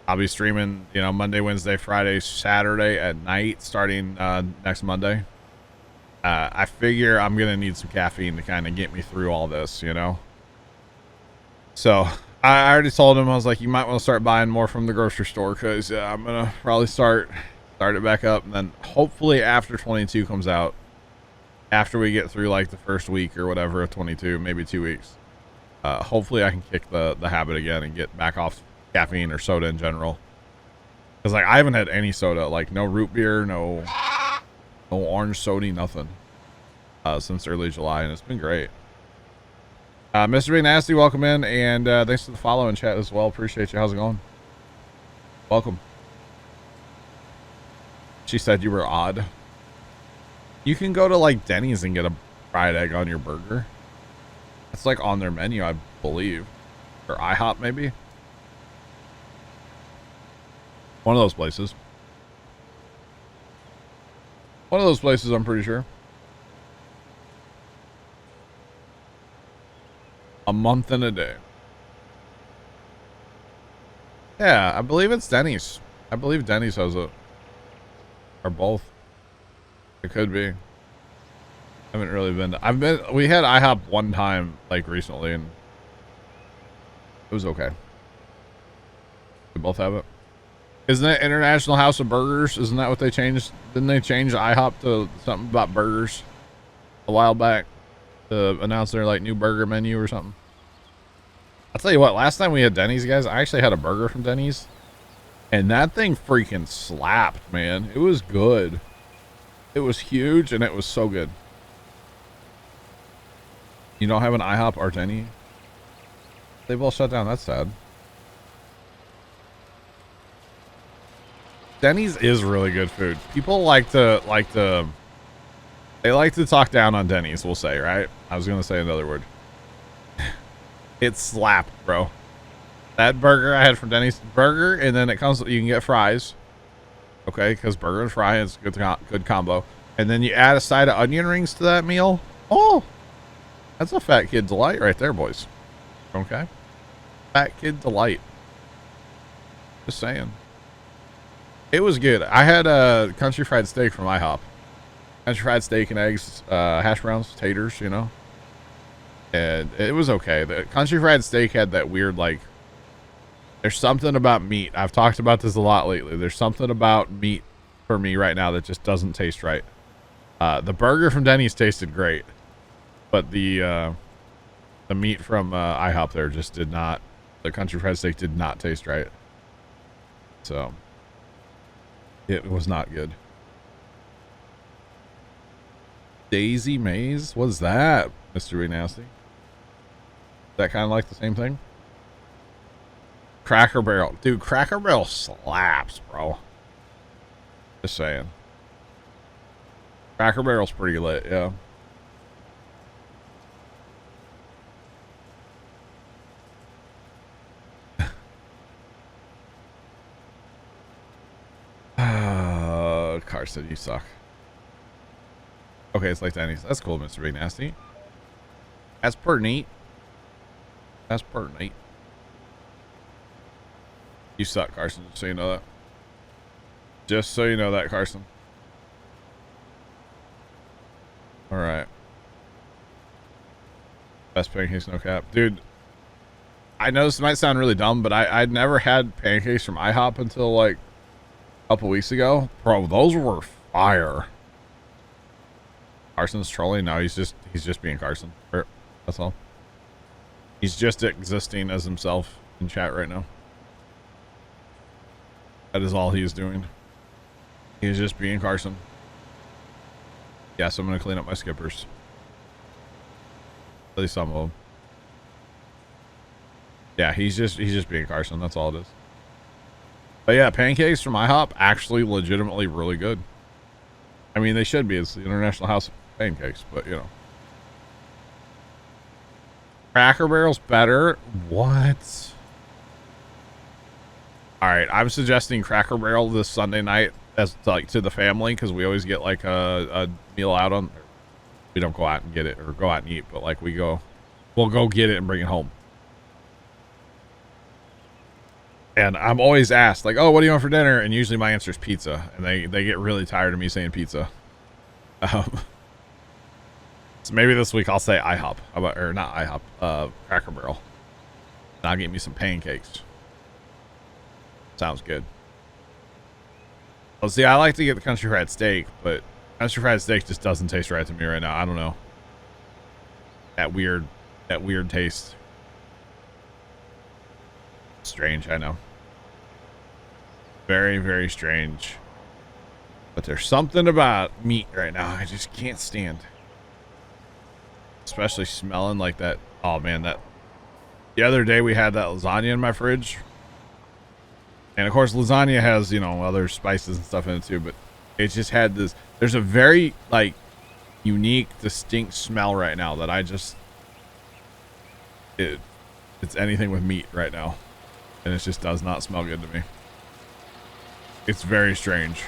I'll be streaming, you know, Monday, Wednesday, Friday, Saturday at night starting next Monday. I figure I'm going to need some caffeine to kind of get me through all this, you know? So I already told him, I was like, you might want to start buying more from the grocery store because I'm going to probably start it back up. And then hopefully after 22 comes out, after we get through like the first week or whatever of 22, maybe 2 weeks, hopefully I can kick the habit again and get back off caffeine or soda in general. Because like I haven't had any soda, like no root beer, no orange soda, nothing, since early July, and it's been great. Mr. Big Nasty, welcome in, and thanks for the follow and chat as well. Appreciate you. How's it going? Welcome. She said you were odd. You can go to like Denny's and get a fried egg on your burger. It's like on their menu, I believe. Or IHOP maybe. One of those places. One of those places, I'm pretty sure. A month and a day. Yeah, I believe it's Denny's. I believe Denny's has it. Or both. It could be. I haven't really been to, we had IHOP one time like recently and it was okay. We both have it. Isn't it International House of Burgers? Isn't that what they changed? Didn't they change IHOP to something about burgers a while back to announce their like new burger menu or something? I'll tell you what, last time we had Denny's, guys, I actually had a burger from Denny's and that thing freaking slapped, man. It was good. It was huge and it was so good. You don't have an IHOP or Denny? They've all shut down. That's sad. Denny's is really good food. People like to talk down on Denny's, we'll say, right? I was gonna say another word. It slapped, bro. That burger I had from Denny's burger, and then it comes, you can get fries. Okay, because burger and fry is good combo. And then you add a side of onion rings to that meal. Oh, that's a fat kid delight right there, boys. Okay, fat kid delight. Just saying. It was good. I had a country fried steak from IHOP. Country fried steak and eggs, hash browns, taters, you know. And it was okay. The country fried steak had that weird, like, there's something about meat. I've talked about this a lot lately. There's something about meat for me right now that just doesn't taste right. The burger from Denny's tasted great, but the meat from IHOP there just did not. The country fried steak did not taste right. So it was not good. Daisy Maze? What's that, Mr. Big Nasty? Is that kind of like the same thing? Cracker Barrel. Dude, Cracker Barrel slaps, bro. Just saying. Cracker Barrel's pretty lit, yeah. Carson, you suck. Okay, it's like Denny's. That's cool, Mr. Big Nasty. That's pretty neat. That's pretty neat. You suck, Carson, just so you know that. Just so you know that, Carson. Alright. Best pancakes, no cap. Dude, I know this might sound really dumb, but I'd never had pancakes from IHOP until like a couple weeks ago. Bro, those were fire. Carson's trolling? No, he's just being Carson. That's all. He's just existing as himself in chat right now. That is all he's doing. He's just being Carson. Yes, I'm gonna clean up my skippers. At least some of them. Yeah, he's just being Carson. That's all it is. But yeah, pancakes from IHOP actually legitimately really good. I mean, they should be. It's the International House of Pancakes, but you know. Cracker Barrel's better. What? All right, I'm suggesting Cracker Barrel this Sunday night as like to the family because we always get like a meal out on. We don't go out and get it or go out and eat, but like we'll go get it and bring it home. And I'm always asked like, "Oh, what do you want for dinner?" And usually my answer is pizza, and they get really tired of me saying pizza. So maybe this week I'll say IHOP, or not IHOP, Cracker Barrel. And I'll get me some pancakes. Sounds good. Well, see, I like to get the country fried steak, but country fried steak just doesn't taste right to me right now. I don't know. That weird taste. Strange, I know. Very, very strange. But there's something about meat right now I just can't stand. Especially smelling like that. Oh man, the other day we had that lasagna in my fridge. And of course lasagna has, you know, other spices and stuff in it too, but it just had this, there's a very like unique, distinct smell right now that I just, it's anything with meat right now. And it just does not smell good to me. It's very strange.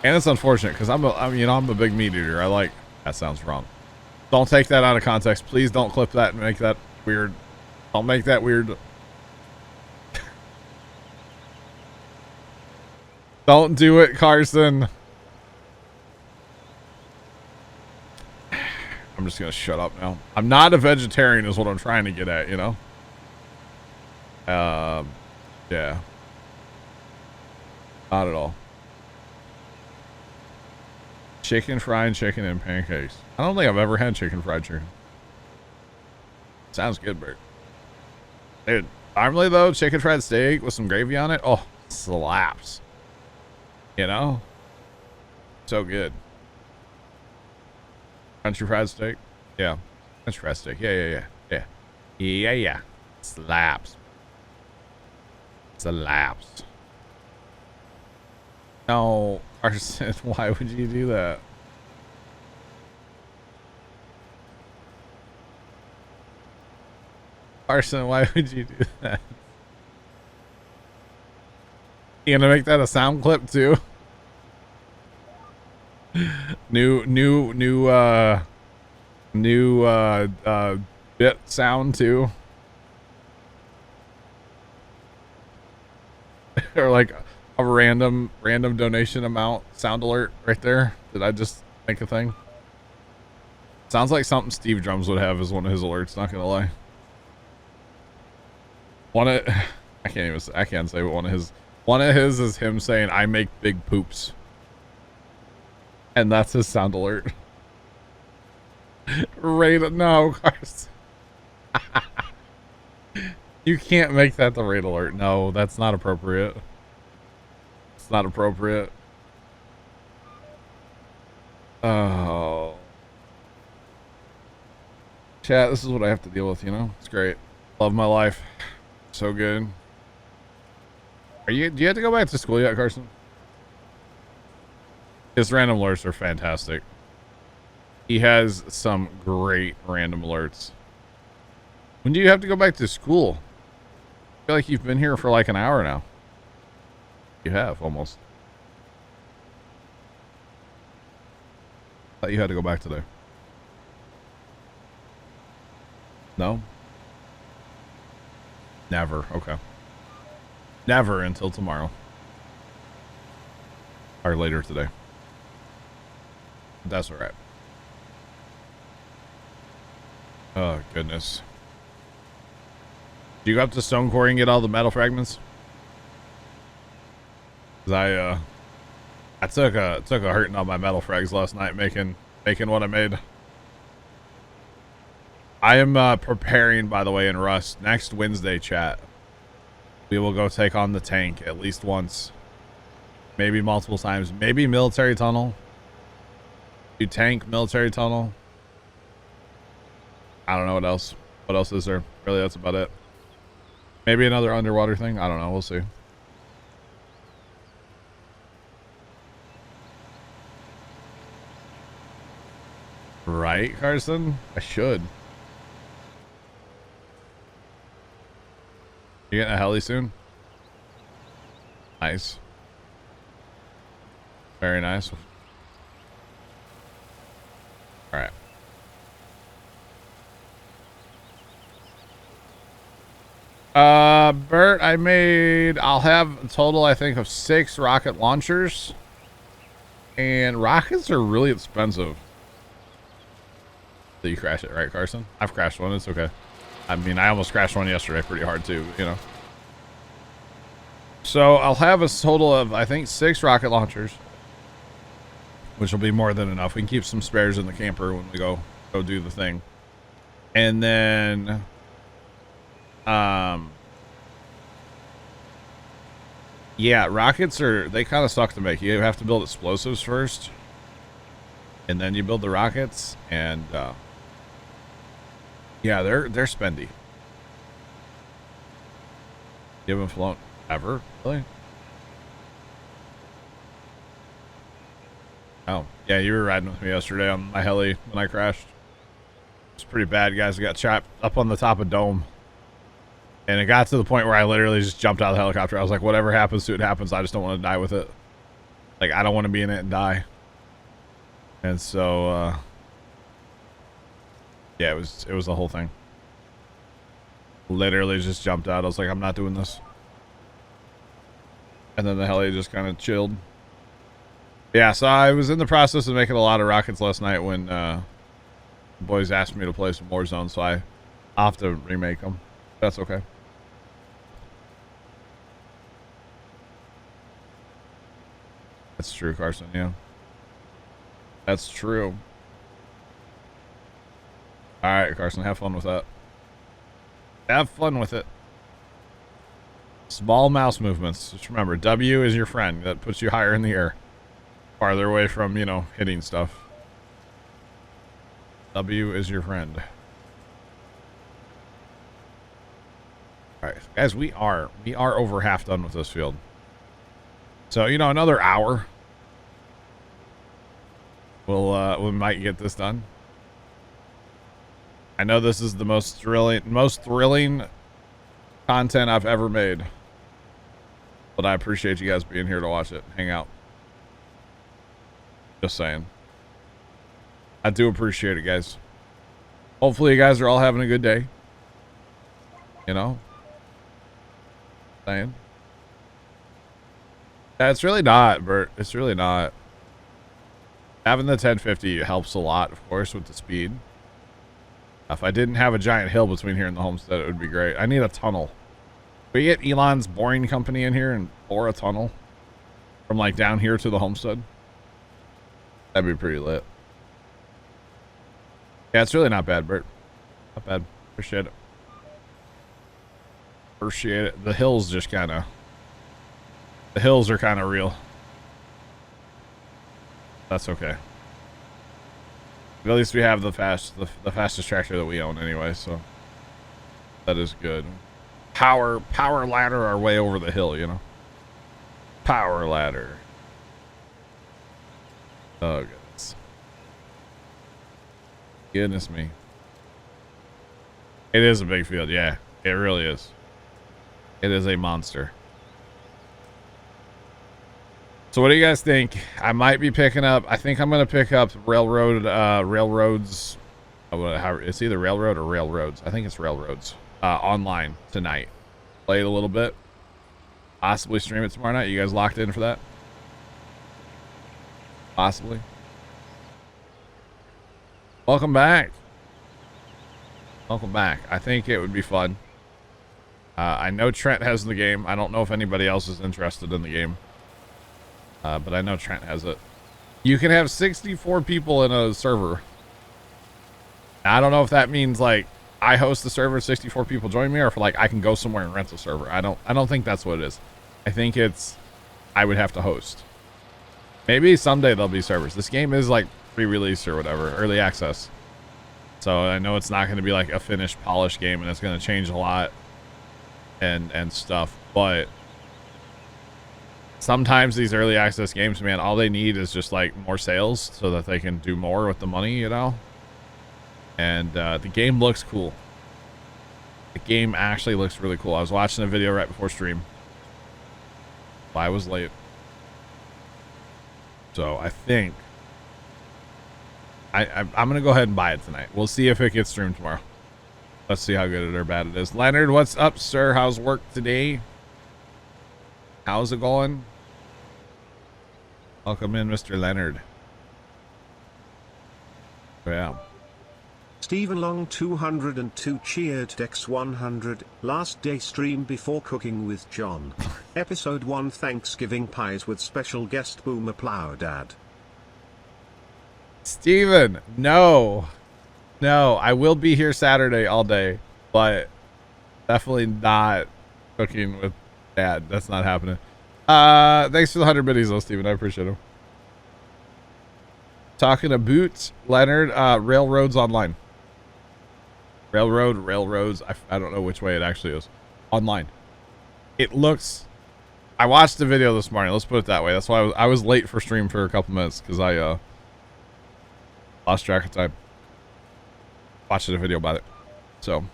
And it's unfortunate because I'm a big meat eater. I like, that sounds wrong. Don't take that out of context. Please don't clip that and make that weird. Don't make that weird. Don't do it, Carson. I'm just going to shut up now. I'm not a vegetarian is what I'm trying to get at, you know? Yeah. Not at all. Chicken, fried chicken, and pancakes. I don't think I've ever had chicken fried chicken. Sounds good, Bert. Dude, normally though, chicken fried steak with some gravy on it, oh, slaps. You know? So good. Country fried steak? Yeah. Country fried steak. Yeah. Slaps. Slaps. No, Carson, why would you do that? Carson, why would you do that? You gonna make that a sound clip too? New bit sound too? Or like a random donation amount sound alert right there. Did I just make a thing? Sounds like something Steve Drums would have as one of his alerts, not gonna lie. I can't say what one of his is him saying I make big poops. And that's his sound alert. No, Carson. You can't make that the raid alert. No, that's not appropriate. It's not appropriate. Oh. Chat, this is what I have to deal with, you know? It's great. Love my life. So good. Do you have to go back to school yet, Carson? His random alerts are fantastic. He has some great random alerts. When do you have to go back to school? I feel like you've been here for like an hour now. You have, almost. Thought you had to go back today. No? Never. Okay. Never until tomorrow. Or later today. That's alright. Oh, goodness. Did you go up to Stone Quarry and get all the metal fragments? 'Cause I took a hurting on my metal frags last night making what I made. I am preparing, by the way, in Rust. Next Wednesday, chat. We will go take on the tank at least once. Maybe multiple times. Maybe military tunnel. Do tank, military tunnel. I don't know what else. What else is there? Really, that's about it. Maybe another underwater thing. I don't know. We'll see. Right, Carson? I should. You getting a heli soon? Nice. Very nice. All right. Bert, I'll have a total, I think, of 6 rocket launchers. And rockets are really expensive. Did you crash it, right, Carson? I've crashed one. It's okay. I mean, I almost crashed one yesterday pretty hard, too, you know. So I'll have a total of, I think, 6 rocket launchers. Which will be more than enough. We can keep some spares in the camper when we go do the thing. And then... yeah, rockets they kind of suck to make. You have to build explosives first. And then you build the rockets. And, yeah, they're spendy. You haven't flown ever? Really? Oh, yeah, you were riding with me yesterday on my heli when I crashed. It's pretty bad, guys. I got chopped up on the top of Dome. And it got to the point where I literally just jumped out of the helicopter. I was like, whatever happens to it happens. I just don't want to die with it. Like, I don't want to be in it and die. And so, yeah, it was the whole thing. Literally just jumped out. I was like, I'm not doing this. And then the heli just kind of chilled. Yeah, so I was in the process of making a lot of rockets last night when the boys asked me to play some Warzone, so I'll have to remake them. That's okay. That's true, Carson, yeah. That's true. Alright, Carson, have fun with that. Have fun with it. Small mouse movements. Just remember, W is your friend. That puts you higher in the air. Farther away from, you know, hitting stuff. W is your friend. Alright, guys, we are over half done with this field. So, you know, another hour. We might get this done. I know this is the most thrilling content I've ever made. But I appreciate you guys being here to watch it. Hang out. Just saying. I do appreciate it, guys. Hopefully you guys are all having a good day. You know? Saying. Yeah, it's really not, Bert. It's really not. Having the 1050 helps a lot, of course, with the speed. If I didn't have a giant hill between here and the homestead, it would be great. I need a tunnel. Can we get Elon's boring company in here and bore a tunnel from like down here to the homestead? That'd be pretty lit. Yeah, it's really not bad, Bert. Not bad. Appreciate it. Appreciate it. The hills just kind of... The hills are kind of real. That's okay. But at least we have the fastest tractor that we own anyway, so that is good. Power ladder our way over the hill, you know. Power ladder. Oh goodness. Goodness me. It is a big field, yeah. It really is. It is a monster. So what do you guys think? I might be picking up. I think I'm going to pick up railroads. It's either railroad or railroads. I think it's railroads online tonight. Play it a little bit. Possibly stream it tomorrow night. You guys locked in for that? Possibly. Welcome back. Welcome back. I think it would be fun. I know Trent has the game. I don't know if anybody else is interested in the game. But I know Trent has it. You can have 64 people in a server. I don't know if that means like I host the server, 64 people join me, or if like I can go somewhere and rent a server. I don't think that's what it is. I think it's I would have to host. Maybe someday there'll be servers. This game is like pre-release or whatever, early access. So I know it's not going to be like a finished, polished game, and it's going to change a lot and stuff. But sometimes these early access games, man, all they need is just like more sales so that they can do more with the money, you know? And the game looks cool. The game actually looks really cool. I was watching a video right before stream. I was late. So I think I'm going to go ahead and buy it tonight. We'll see if it gets streamed tomorrow. Let's see how good or bad it is. Leonard, what's up, sir? How's work today? How's it going? Welcome in, Mr. Leonard. Yeah. Stephen Long 202 cheered Dex 100, last day stream before cooking with John. Episode 1 Thanksgiving pies with special guest Puma Plow Dad. Steven, no, I will be here Saturday all day, but definitely not cooking with Dad. That's not happening. Thanks for the 100 biddies though, Steven. I appreciate them. Talking to Boots, Leonard, Railroads Online. Railroads. I don't know which way it actually is. Online. It looks... I watched the video this morning. Let's put it that way. That's why I was late for stream for a couple minutes because I lost track of time. Watching a video about it. So,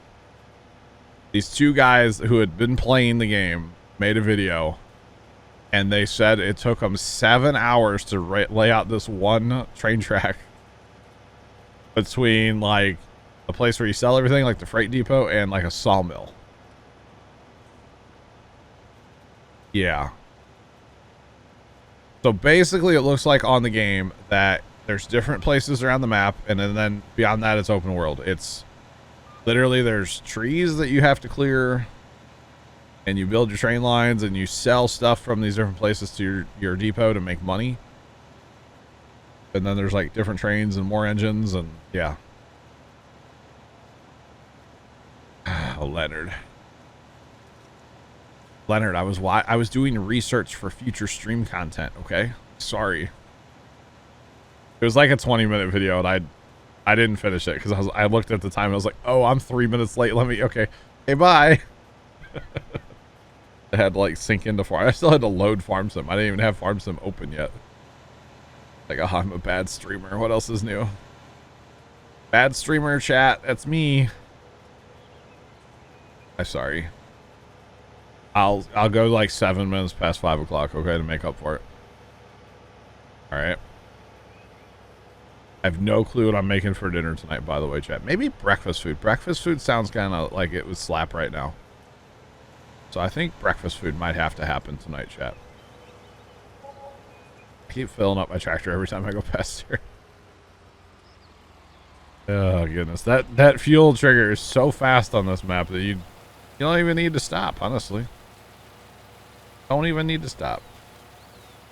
these two guys who had been playing the game made a video, and they said it took them 7 hours to lay out this one train track between like the place where you sell everything, like the freight depot, and like a sawmill. Yeah. So basically it looks like on the game that there's different places around the map, and then beyond that it's open world. It's literally there's trees that you have to clear, and you build your train lines, and you sell stuff from these different places to your depot to make money. And then there's like different trains and more engines, and yeah. Oh, Leonard, I was doing research for future stream content. Okay, sorry. It was like a 20-minute video, and I didn't finish it because I looked at the time and I was like, oh, I'm 3 minutes late. Okay, hey, bye. I had to like sink into farm. I still had to load farm sim. I didn't even have farm sim open yet. Like, oh, I'm a bad streamer. What else is new? Bad streamer chat. That's me. I'm sorry. I'll go like 7 minutes past 5 o'clock, okay, to make up for it. All right. I have no clue what I'm making for dinner tonight, by the way, chat. Maybe breakfast food. Breakfast food sounds kind of like it would slap right now. So I think breakfast food might have to happen tonight, chat. I keep filling up my tractor every time I go past here. Oh, goodness. That fuel trigger is so fast on this map that you don't even need to stop, honestly. Don't even need to stop.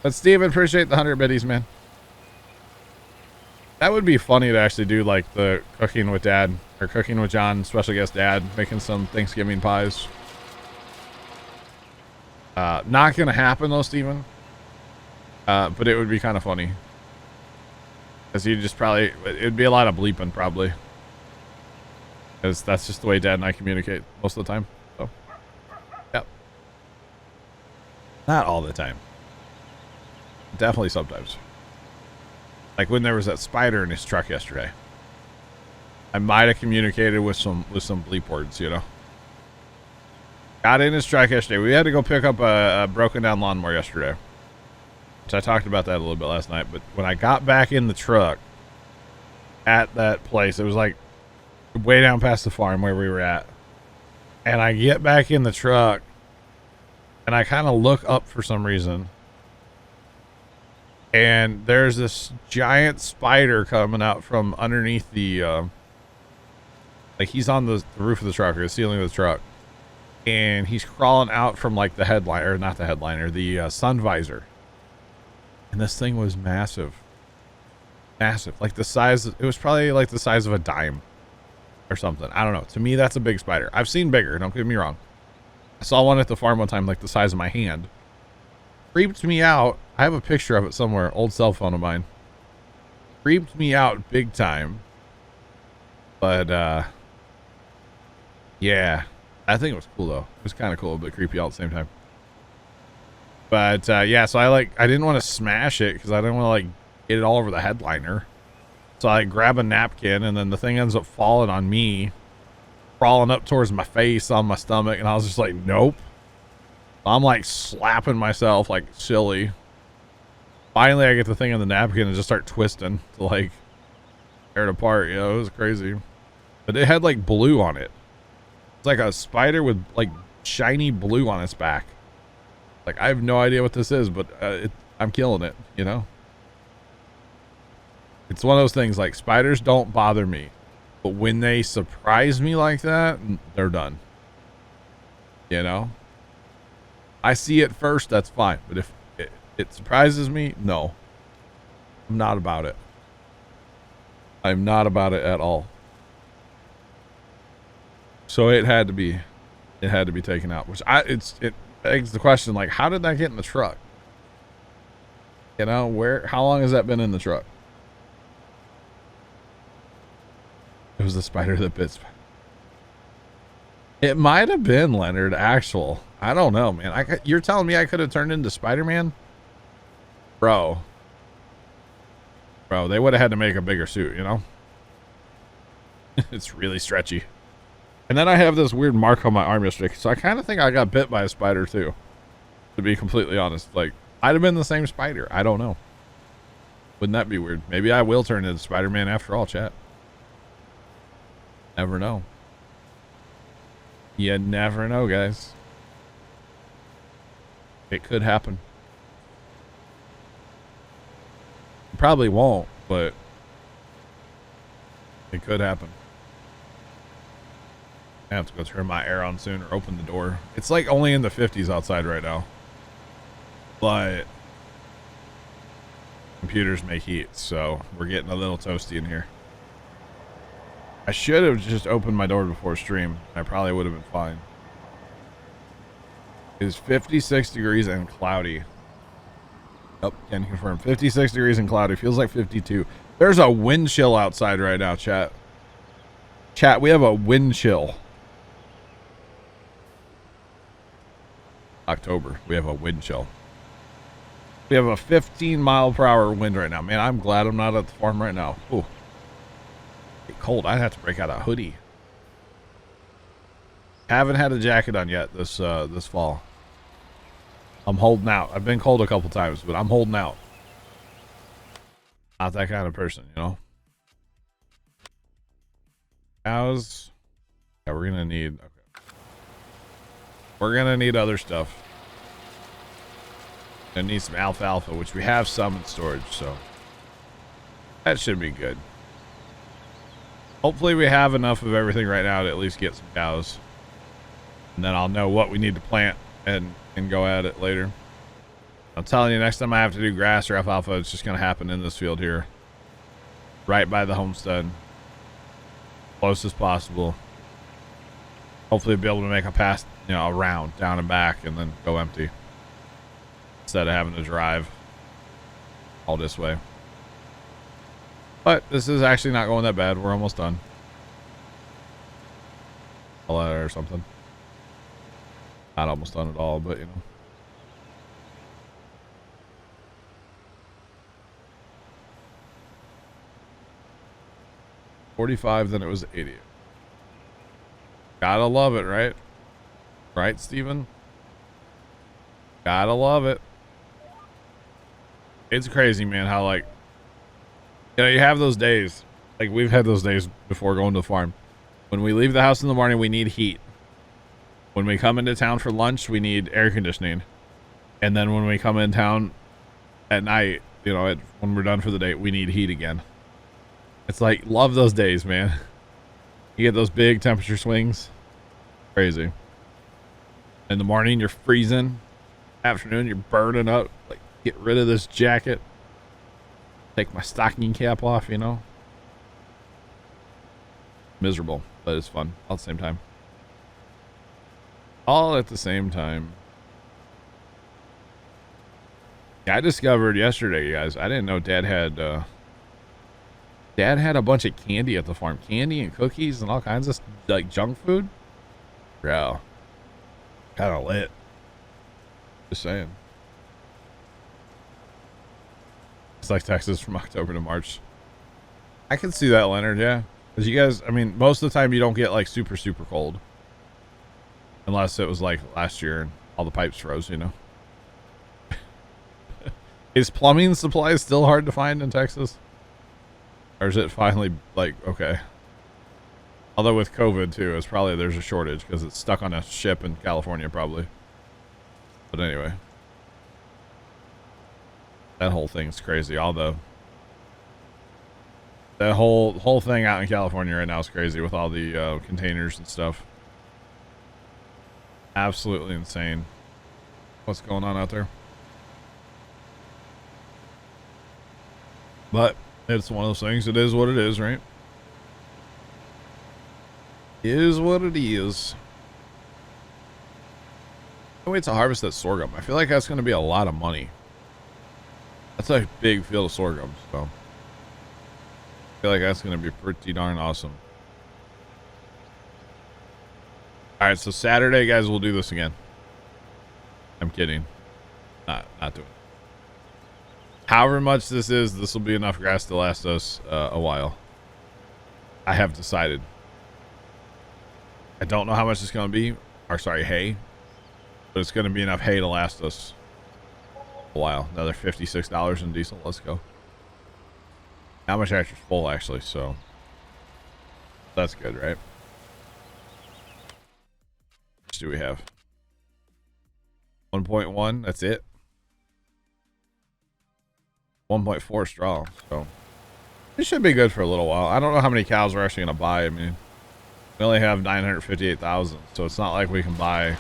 But Steven, appreciate the 100 biddies, man. That would be funny to actually do like the cooking with Dad, or cooking with John, special guest Dad, making some Thanksgiving pies. Not gonna happen though, Steven. But it would be kind of funny. Because you just probably, it'd be a lot of bleeping probably. Because that's just the way Dad and I communicate most of the time. So, yep. Not all the time. Definitely sometimes. Like when there was that spider in his truck yesterday. I might have communicated with some bleep words, you know. Got in his truck yesterday. We had to go pick up a broken down lawnmower yesterday. which I talked about that a little bit last night. But when I got back in the truck at that place, it was like way down past the farm where we were at. And I get back in the truck and I kind of look up for some reason. And there's this giant spider coming out from underneath the, like he's on the roof of the truck or the ceiling of the truck. And he's crawling out from like the headliner, not the headliner, the sun visor. And this thing was massive. Massive. Like the size, it was probably like the size of a dime or something. I don't know. To me, that's a big spider. I've seen bigger, don't get me wrong. I saw one at the farm one time, like the size of my hand. Creeped me out. I have a picture of it somewhere, old cell phone of mine. Creeped me out big time. But, yeah. I think it was cool, though. It was kind of cool, but creepy all at the same time. But, yeah, so I didn't want to smash it because I didn't want to, like, get it all over the headliner. So I grab a napkin, and then the thing ends up falling on me, crawling up towards my face on my stomach, and I was just like, nope. I'm, like, slapping myself like silly. Finally, I get the thing on the napkin and just start twisting to, like, tear it apart. You know, it was crazy. But it had, like, blue on it. It's like a spider with like shiny blue on its back. Like I have no idea what this is, but I'm killing it, you know? It's one of those things like spiders don't bother me, but when they surprise me like that, they're done. You know? I see it first, that's fine. But if it surprises me, no. I'm not about it. I'm not about it at all. So it had to be taken out, which it begs the question, like, how did that get in the truck? You know, how long has that been in the truck? It was the spider that bit. It might have been Leonard actual. I don't know, man. You're telling me I could have turned into Spider-Man? Bro, they would have had to make a bigger suit, you know? It's really stretchy. And then I have this weird mark on my arm yesterday, so I kind of think I got bit by a spider too. To be completely honest, like I'd have been the same spider. I don't know. Wouldn't that be weird? Maybe I will turn into Spider-Man after all, chat. Never know. You never know, guys. It could happen. Probably won't, but it could happen. I have to go turn my air on soon or open the door. It's like only in the 50s outside right now. But computers make heat, so we're getting a little toasty in here. I should have just opened my door before stream. I probably would have been fine. It's 56 degrees and cloudy. Oh, can confirm. 56 degrees and cloudy. Feels like 52. There's a wind chill outside right now, chat. Chat, we have a wind chill. October. We have a wind chill. We have a 15-mile-per-hour wind right now. Man, I'm glad I'm not at the farm right now. Ooh. Get cold. I'd have to break out a hoodie. Haven't had a jacket on yet this fall. I'm holding out. I've been cold a couple times, but I'm holding out. Not that kind of person, you know? Cows. Yeah, we're gonna need... Okay. We're gonna need other stuff. Gonna need some alfalfa, which we have some in storage, so... That should be good. Hopefully we have enough of everything right now to at least get some cows. And then I'll know what we need to plant and go at it later. I'm telling you, next time I have to do grass or alfalfa, it's just going to happen in this field here. Right by the homestead. Close as possible. Hopefully be able to make a pass, you know, around, down and back, and then go empty. Instead of having to drive all this way. But this is actually not going that bad. We're almost done. Or something. Not almost done at all, but you know. $45, then it was $80. Gotta love it, right? Right, Steven? Gotta love it. It's crazy, man, how like, you know, you have those days. Like we've had those days before going to the farm. When we leave the house in the morning, we need heat. When we come into town for lunch, we need air conditioning. And then when we come in town at night, you know, when we're done for the day, we need heat again. It's like, love those days, man. You get those big temperature swings. Crazy. In the morning, you're freezing. Afternoon, you're burning up. Like, get rid of this jacket. Take my stocking cap off, you know. Miserable, but it's fun all at the same time. All at the same time. Yeah, I discovered yesterday, you guys. I didn't know Dad had a bunch of candy at the farm. Candy and cookies and all kinds of like junk food. Bro. Kind of lit. Just saying. It's like Texas from October to March. I can see that, Leonard, yeah. Because you guys, I mean, most of the time you don't get like super, super cold. Unless it was like last year and all the pipes froze, you know. Is plumbing supplies still hard to find in Texas? Or is it finally like, okay. Although with COVID too, it's probably there's a shortage because it's stuck on a ship in California probably. But anyway. That whole thing's crazy. Although that whole thing out in California right now is crazy with all the containers and stuff. Absolutely insane. What's going on out there? But it's one of those things. It is what it is, right? Is what it is. I wait to harvest that sorghum. I feel like that's going to be a lot of money. That's a big field of sorghum, so I feel like that's going to be pretty darn awesome. All right, so Saturday, guys, we'll do this again. I'm kidding. Not doing it. However much this is, this will be enough grass to last us a while. I have decided. I don't know how much it's going to be. Or sorry, hay. But it's going to be enough hay to last us a while. Another $56 in diesel. Let's go. How much extra's full, actually, so that's good, right? How much do we have? 1.1. That's it. 1.4 straw, so it should be good for a little while. I don't know how many cows we're actually going to buy. I mean, we only have 958,000, so it's not like we can buy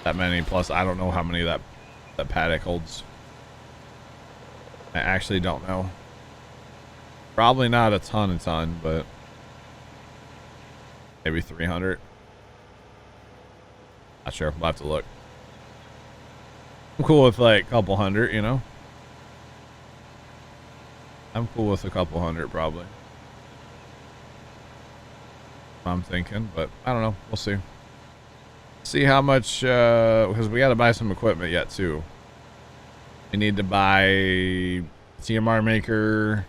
that many. Plus, I don't know how many that paddock holds. I actually don't know. Probably not a ton, but maybe 300. Not sure. We'll have to look. I'm cool with like a couple hundred, you know. I'm cool with a couple hundred, probably. I'm thinking, but I don't know. We'll see. See how much, because we got to buy some equipment yet, too. We need to buy TMR maker.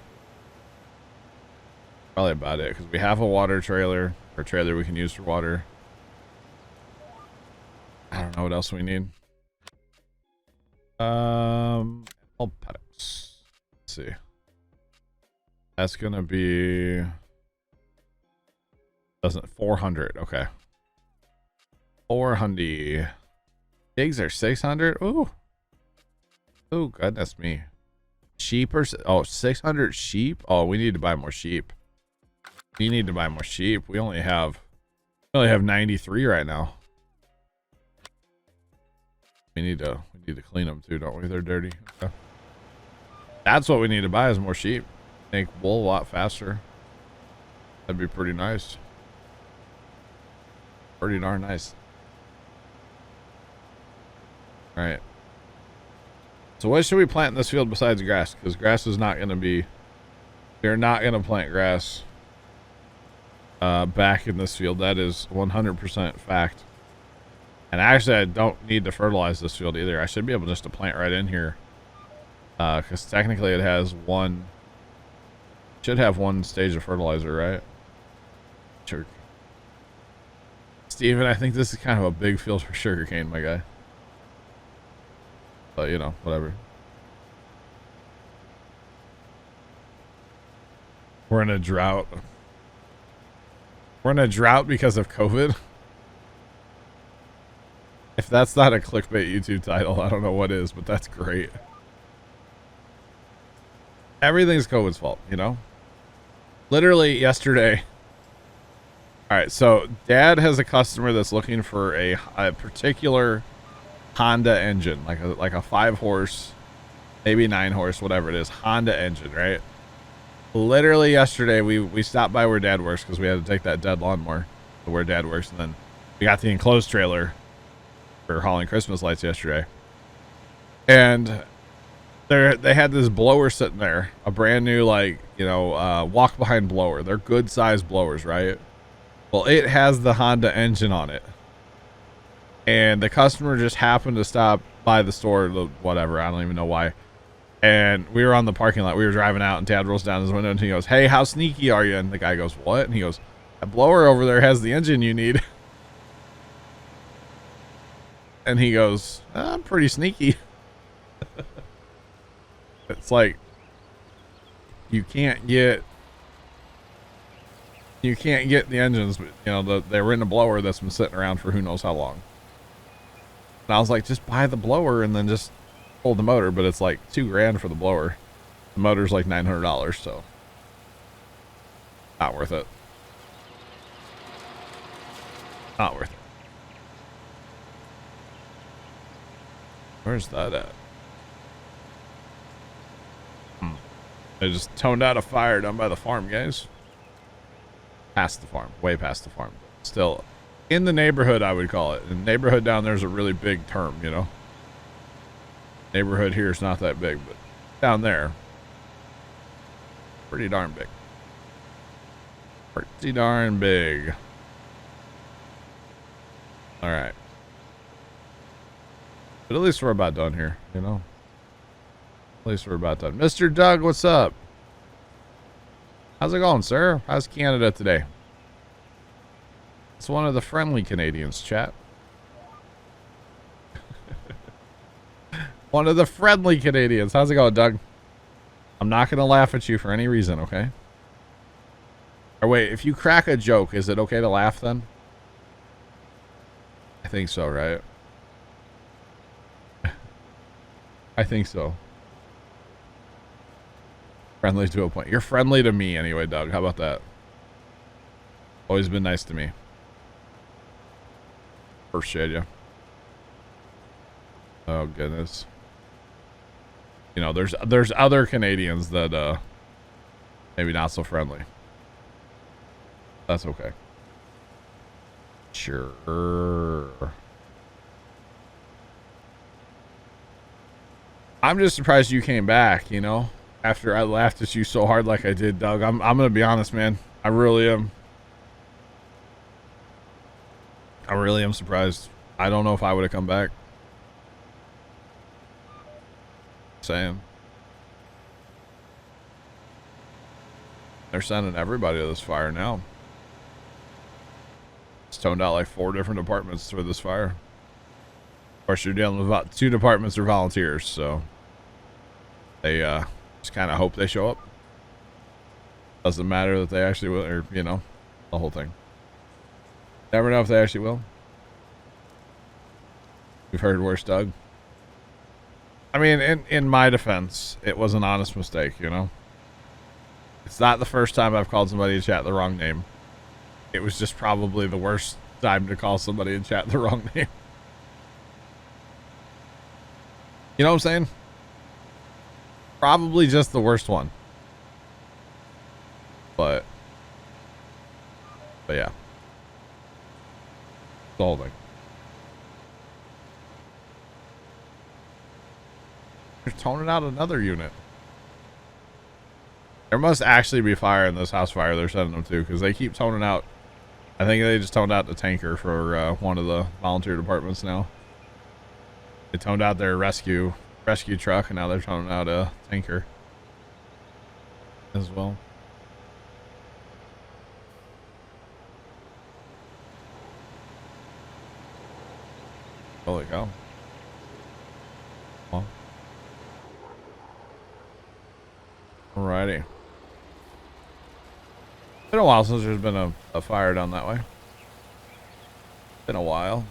Probably about it, because we have a water trailer, or trailer we can use for water. I don't know what else we need. All paddocks. Let's see. That's gonna be 400. Okay, 400. Pigs are 600. Ooh, oh goodness me. Sheep are 600 sheep. Oh, we need to buy more sheep. We need to buy more sheep. We only have 93 right now. We need to clean them too, don't we? They're dirty. Okay. That's what we need to buy is more sheep. Make wool a lot faster. That'd be pretty nice. Pretty darn nice. All right. So what should we plant in this field besides grass? Because grass is not going to be... We're not going to plant grass back in this field. That is 100% fact. And actually, I don't need to fertilize this field either. I should be able just to plant right in here. Because technically it has one... Should have one stage of fertilizer, right? Sure. Steven, I think this is kind of a big field for sugarcane, my guy. But, you know, whatever. We're in a drought. We're in a drought because of COVID. If that's not a clickbait YouTube title, I don't know what is, but that's great. Everything's COVID's fault, you know? Literally yesterday. All right, so Dad has a customer that's looking for a particular Honda engine, like a 5-horse, maybe 9-horse, whatever it is, Honda engine, right? Literally yesterday, we stopped by where Dad works because we had to take that dead lawnmower to where Dad works, and then we got the enclosed trailer for hauling Christmas lights yesterday. And they had this blower sitting there, a brand new, like, you know, walk behind blower. They're good sized blowers, right? Well, it has the Honda engine on it. And the customer just happened to stop by the store, whatever, I don't even know why. And we were on the parking lot. We were driving out, and Dad rolls down his window, and he goes, "Hey, how sneaky are you?" And the guy goes, "What?" And he goes, "That blower over there has the engine you need." And he goes, "I'm pretty sneaky." It's like, you can't get the engines, but, you know, they were in a blower that's been sitting around for who knows how long. And I was like, just buy the blower and then just pull the motor, but it's like $2,000 for the blower. The motor's like $900, so not worth it. Not worth it. Where's that at? They just toned out a fire down by the farm, guys. Past the farm, way past the farm. Still in the neighborhood, I would call it. And neighborhood down there is a really big term, you know. Neighborhood here is not that big, but down there, pretty darn big. Pretty darn big. All right. But at least we're about done here, you know. At least we're about done. Mr. Doug, what's up? How's it going, sir? How's Canada today? It's one of the friendly Canadians, chat. One of the friendly Canadians. How's it going, Doug? I'm not going to laugh at you for any reason, okay? Or wait, if you crack a joke, is it okay to laugh then? I think so, right? I think so. Friendly to a point. You're friendly to me anyway, Doug. How about that? Always been nice to me. Appreciate you. Oh, goodness. You know, there's other Canadians that maybe not so friendly. That's okay. Sure. I'm just surprised you came back, you know? After I laughed at you so hard like I did, Doug. I'm gonna be honest, man. I really am. I really am surprised. I don't know if I would have come back. Saying. They're sending everybody to this fire now. It's toned out like 4 different departments for this fire. Of course, you're dealing with about 2 departments are volunteers, so they just kind of hope they show up. Doesn't matter that they actually will, or, you know, the whole thing. Never know if they actually will. You've heard worse, Doug. I mean, in my defense, it was an honest mistake, you know? It's not the first time I've called somebody in chat the wrong name. It was just probably the worst time to call somebody in chat the wrong name. You know what I'm saying? Probably just the worst one. But yeah. The whole thing. They're toning out another unit. There must actually be fire in this house fire they're sending them to, because they keep toning out. I think they just toned out the tanker for one of the volunteer departments now. They toned out their rescue truck, and now they're toning out a tanker as well. Holy cow. Well. Alrighty. Been a while since there's been a fire down that way. Been a while.